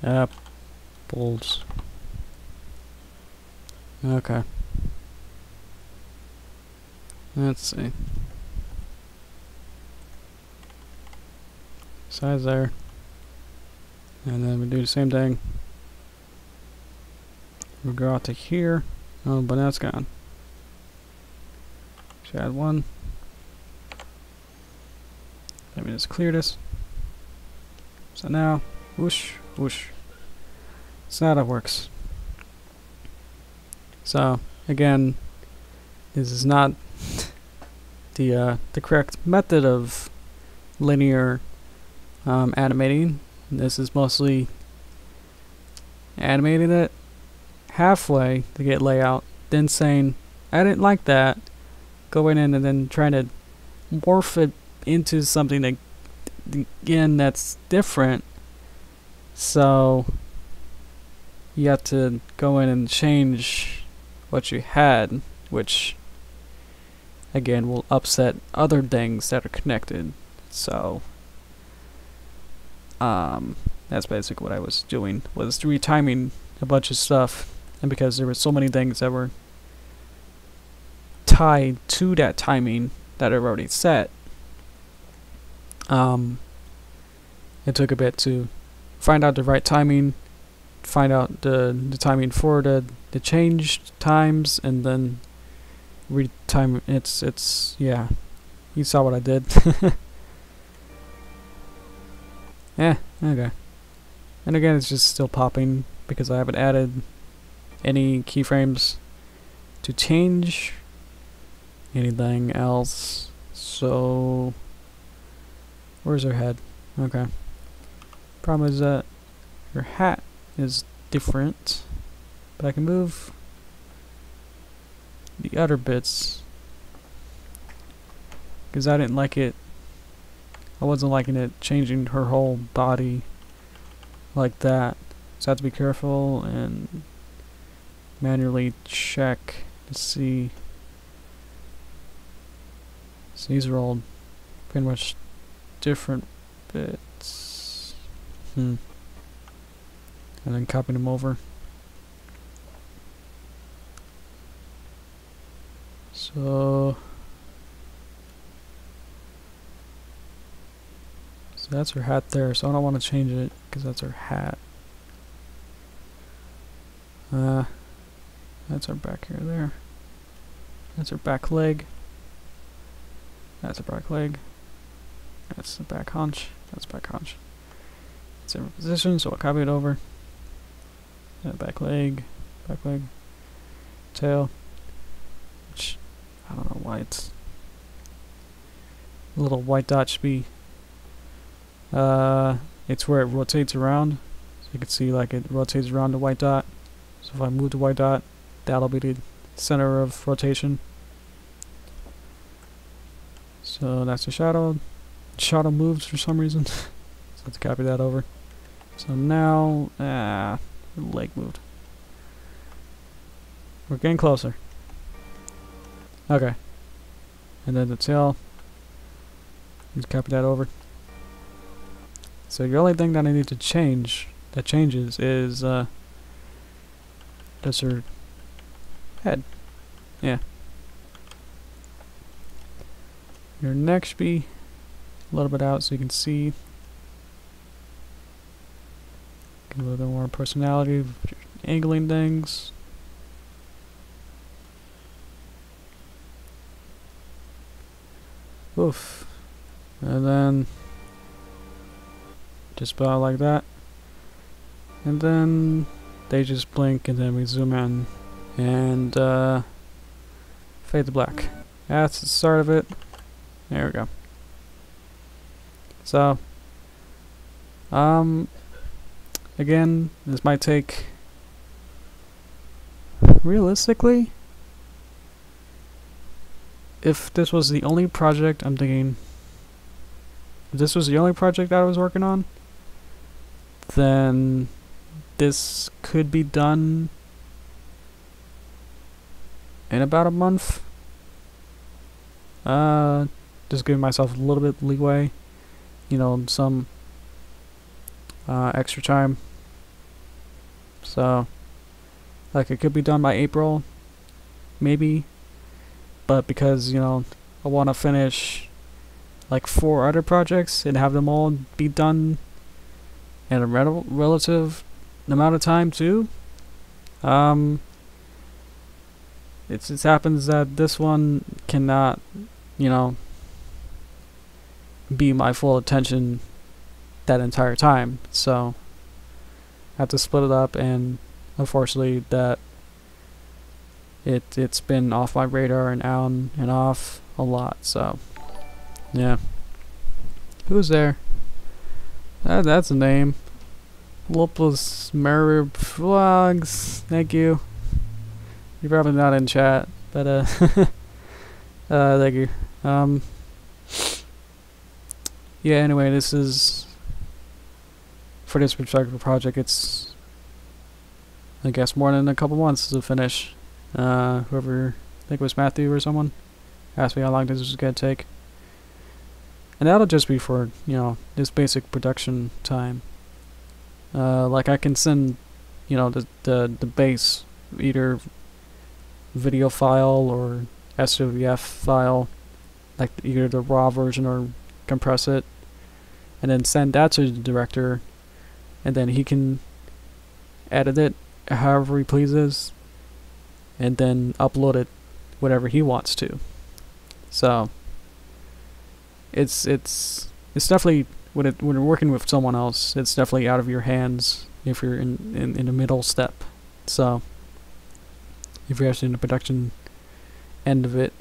Apples. Okay. Let's see. Size there. And then we do the same thing. We go out to here. Oh, but now it's gone. Should add one. Let me just clear this. So now, whoosh, whoosh. So now that works. So again, this is not the correct method of linear animating. This is mostly animating it halfway to get layout, then saying I didn't like that, going in and then trying to morph it into something that again that's different. So you have to go in and change what you had, which again will upset other things that are connected. So that's basically what I was doing, was retiming a bunch of stuff, and because there were so many things that were tied to that timing that are already set, it took a bit to find out the right timing, find out the timing for the changed times, and then retime. It's yeah, you saw what I did. Yeah, okay. And again, it's just still popping because I haven't added any keyframes to change anything else. So where's her head? Okay. Problem is that her hat is different, but I can move the other bits because I didn't like it. I wasn't liking it changing her whole body like that. So I have to be careful and manually check to see. So these are all pretty much different bits. And then copy them over. So that's her hat there, so I don't want to change it because that's her hat. That's her back here there. That's her back leg. That's her back leg. That's the back haunch. That's back haunch. It's in position, so I'll copy it over. Back leg, tail. Which I don't know why it's a little white dot should be. It's where it rotates around. So you can see like it rotates around the white dot. So if I move the white dot, that'll be the center of rotation. So that's the shadow. Shadow moves for some reason. So let's copy that over. So now, the leg moved. We're getting closer. Okay. And then the tail. Let's copy that over. So the only thing that I need to change, that changes, is just her head. Yeah. Your neck should be a little bit out so you can see. Get a little bit more personality, angling things. Oof. And then just about like that. And then they just blink and then we zoom in and fade to black. That's the start of it. There we go. So again, this might take, realistically, if this was the only project, I'm thinking, if this was the only project that I was working on, then this could be done in about a month. Just giving myself a little bit leeway, you know, some extra time. So, like, it could be done by April, maybe. But because, you know, I want to finish like 4 other projects and have them all be done in a relative amount of time too. It just happens that this one cannot, you know, be my full attention that entire time. So I have to split it up, and unfortunately that it's been off my radar and on and off a lot. So yeah. Who's there? That's a name. Lopus Merib Vlogs. Thank you. You're probably not in chat, but thank you. Yeah, anyway, this is for this particular project, it's I guess more than a couple months to finish. Whoever, I think it was Matthew or someone, asked me how long this was gonna take. And that'll just be for, you know, this basic production time. Like I can send, you know, the base, either video file or SWF file, like either the raw version or compress it, and then send that to the director, and then he can edit it however he pleases, and then upload it whatever he wants to. So it's definitely, when you're working with someone else, it's definitely out of your hands if you're in the middle step. So if you're actually in the production end of it.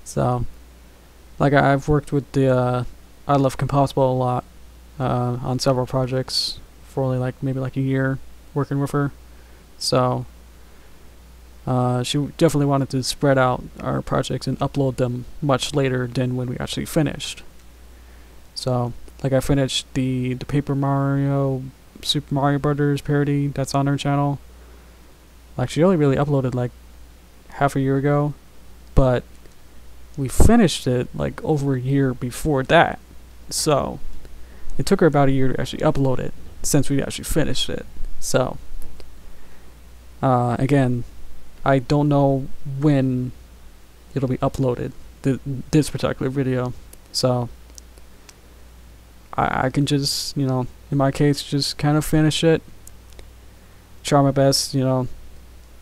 So like I've worked with the I Love Composable a lot on several projects for only like maybe like a year working with her. So she definitely wanted to spread out our projects and upload them much later than when we actually finished. So like I finished the Super Mario Brothers parody that's on her channel. Like she only really uploaded like half a year ago, but we finished it like over a year before that. So it took her about a year to actually upload it since we actually finished it. So again, I don't know when it'll be uploaded, this particular video. So I can just, you know, in my case, just kind of finish it, try my best, you know,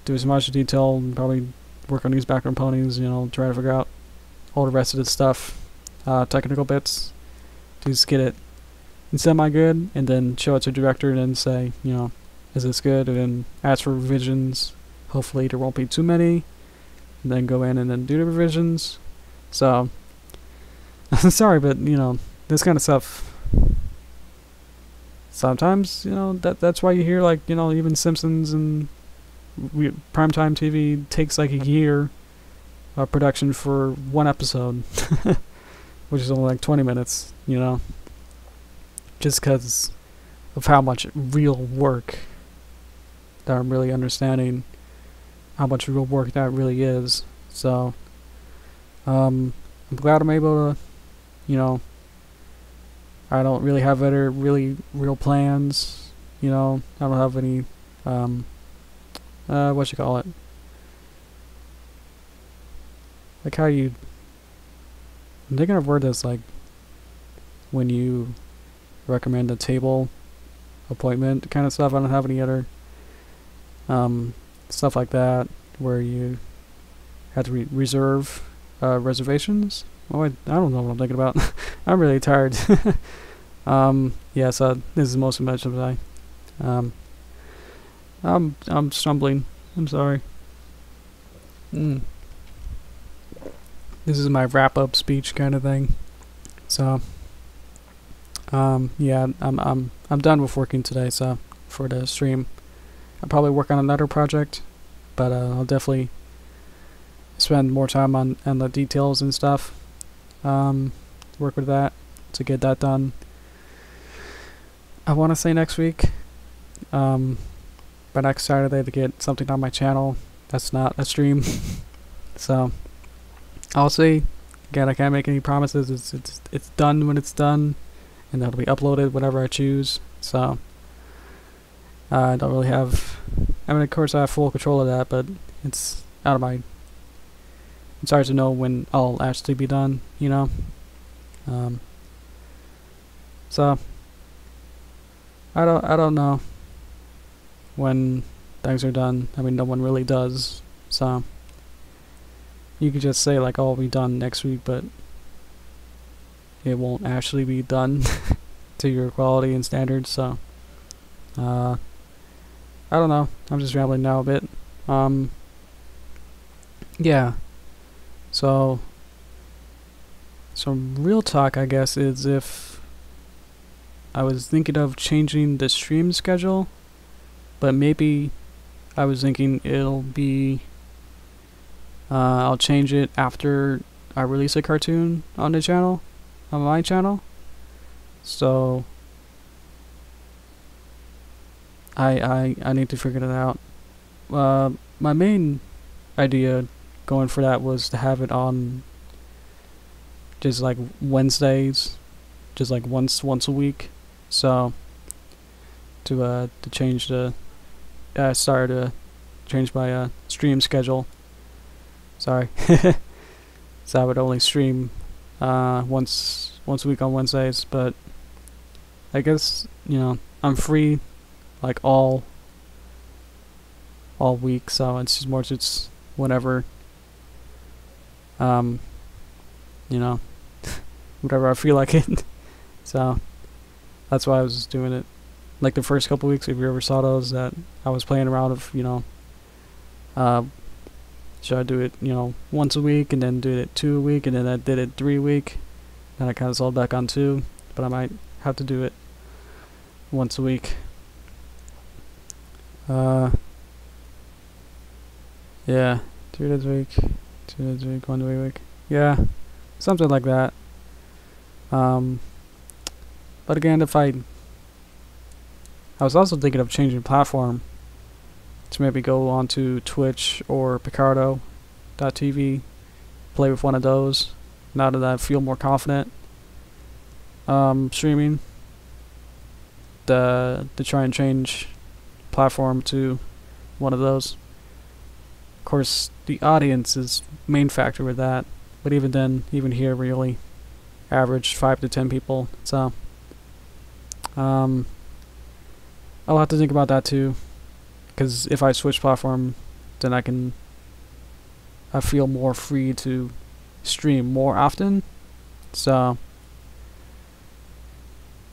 do as much detail, and probably work on these background ponies, you know, try to figure out all the rest of the stuff, technical bits, to just get it semi-good, and then show it to the director and then say, you know, is this good? And then ask for revisions. Hopefully there won't be too many, and then go in and then do the revisions. So I'm sorry, but you know, this kind of stuff, sometimes, you know, that's why you hear, like, you know, even Simpsons and primetime TV takes like a year of production for one episode, which is only like 20 minutes, you know, just because of how much real work that I'm really understanding, how much real work that really is. So I'm glad I'm able to, you know, I don't really have other really real plans, you know, I don't have any what you call it, like how you, I'm thinking of word that's like when you recommend a table appointment kind of stuff. I don't have any other stuff like that where you have to reserve reservations. Oh, I don't know what I'm thinking about. I'm really tired. Yeah, so this is most of my today. I'm stumbling. I'm sorry. This is my wrap-up speech kind of thing. So, yeah, I'm done with working today. So for the stream, I'll probably work on another project, but I'll definitely spend more time on the details and stuff. Work with that to get that done. I want to say next week, by next Saturday, to get something on my channel that's not a stream. So I'll see. Again, I can't make any promises. It's done when it's done, and that'll be uploaded whenever I choose. So I don't really have, I mean, of course I have full control of that, but out of my. It's hard to know when I'll actually be done, you know. So I don't know when things are done. I mean, no one really does. So you could just say like, "Oh, it'll be done next week," but it won't actually be done to your quality and standards. So I don't know. I'm just rambling now a bit. Yeah. So some real talk, I guess, is if I was thinking of changing the stream schedule, but maybe I was thinking it'll be I'll change it after I release a cartoon on the channel, on my channel. So I need to figure that out. My main idea going for that was to have it on just like Wednesdays, just like once a week. So to change the sorry, to change my stream schedule. Sorry. So I would only stream once a week on Wednesdays, but I guess, you know, I'm free like all week, so it's just more just whenever, you know, whatever I feel like it. So that's why I was doing it. Like the first couple weeks, if you ever saw those, that I was playing around with, you know, should I do it, you know, once a week, and then do it 2 a week, and then I did it 3 a week, then I kind of sold back on 2, but I might have to do it once a week. Yeah, 2 days a week, 2 days a week, 1 day a week. Yeah, something like that. But again, if I was also thinking of changing platform to maybe go onto Twitch or Picardo.tv, play with one of those, now that I feel more confident streaming, to try and change platform to one of those. Of course, the audience is main factor with that, but even then, even here, really average 5 to 10 people. So I'll have to think about that too, because if I switch platform, then I feel more free to stream more often. So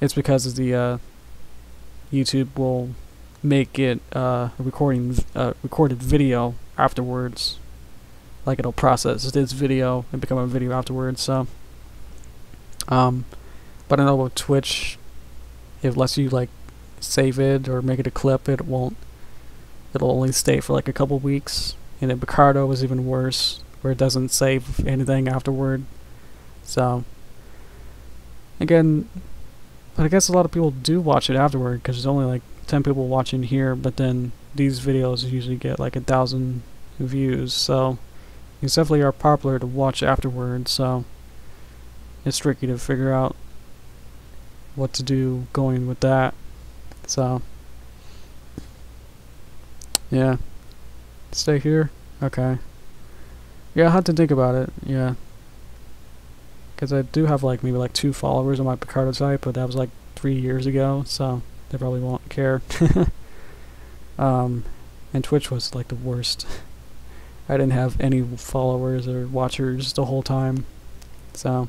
it's because of the YouTube will make it recorded video afterwards. Like it'll process this video and become a video afterwards. So but I know with Twitch, it lets you like save it or make it a clip. It'll only stay for like a couple weeks. And in Picardo is even worse, where it doesn't save anything afterward. So again, but I guess a lot of people do watch it afterward, because there's only like 10 people watching here, but then these videos usually get like 1,000 views, so these definitely are popular to watch afterwards. So it's tricky to figure out what to do going with that. So yeah, stay here. Okay. Yeah, I had to think about it. Yeah, because I do have like maybe like 2 followers on my Picardo site, but that was like 3 years ago, so they probably won't care. And Twitch was like the worst. I didn't have any followers or watchers the whole time. So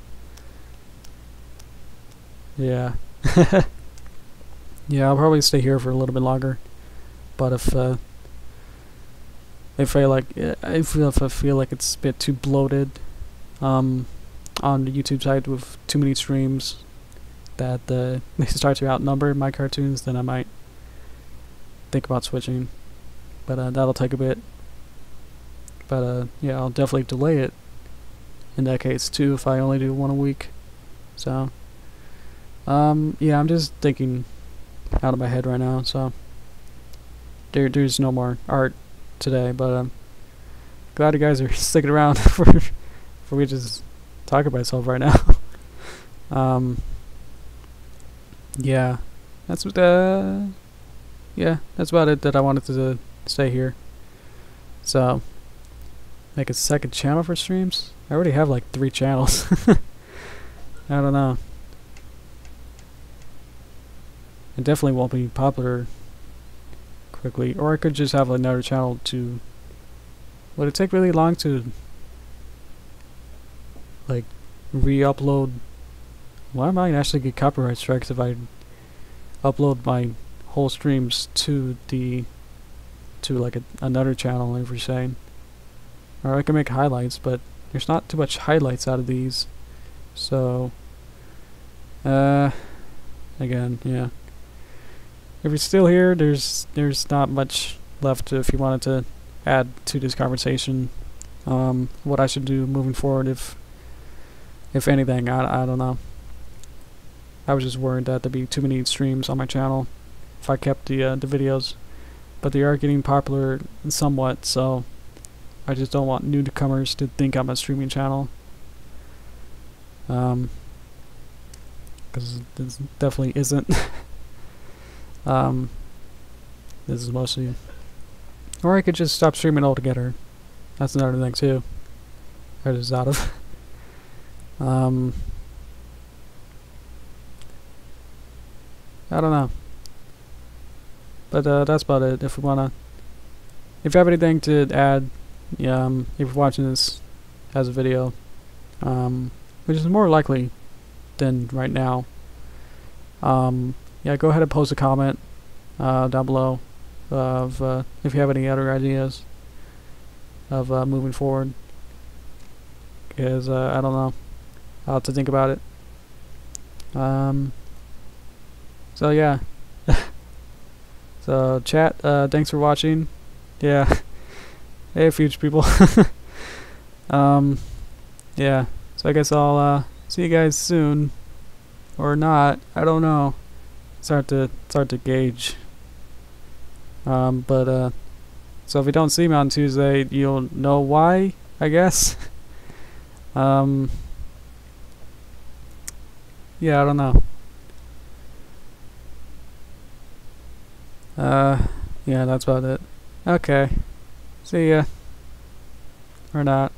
yeah. Yeah, I'll probably stay here for a little bit longer. But if I feel like it's a bit too bloated on the YouTube side with too many streams, that they start to outnumber my cartoons, then I might think about switching. But that'll take a bit. But yeah, I'll definitely delay it in that case too if I only do 1 a week. So yeah, I'm just thinking out of my head right now. So there's no more art today, but glad you guys are sticking around for me to just talk about myself right now. Yeah, that's what yeah, that's about it that I wanted to say here. So make a second channel for streams? I already have like 3 channels. I don't know. It definitely won't be popular quickly. Or I could just have another channel to... Would it take really long to like re-upload? Well, I might actually get copyright strikes if I upload my whole streams to like another channel, like you're saying. Or I can make highlights, but there's not too much highlights out of these. So again, yeah. If you're still here, there's not much left if you wanted to add to this conversation. What I should do moving forward, if anything, I don't know. I was just worried that there'd be too many streams on my channel if I kept the videos, but they are getting popular somewhat, so I just don't want newcomers to think I'm a streaming channel. Because this definitely isn't. This is mostly... Or I could just stop streaming altogether. That's another thing too. I just thought of. I don't know. But that's about it. If you have anything to add, yeah, if you're watching this as a video, which is more likely than right now, yeah, go ahead and post a comment down below of if you have any other ideas of moving forward, because I don't know, I'll have to think about it. So yeah. So chat, thanks for watching. Yeah. Hey future people. Yeah, so I guess I'll see you guys soon, or not, I don't know. It's hard to gauge. But so if you don't see me on Tuesday, you'll know why, I guess. Yeah, I don't know. Yeah, that's about it. Okay. See ya. Or not.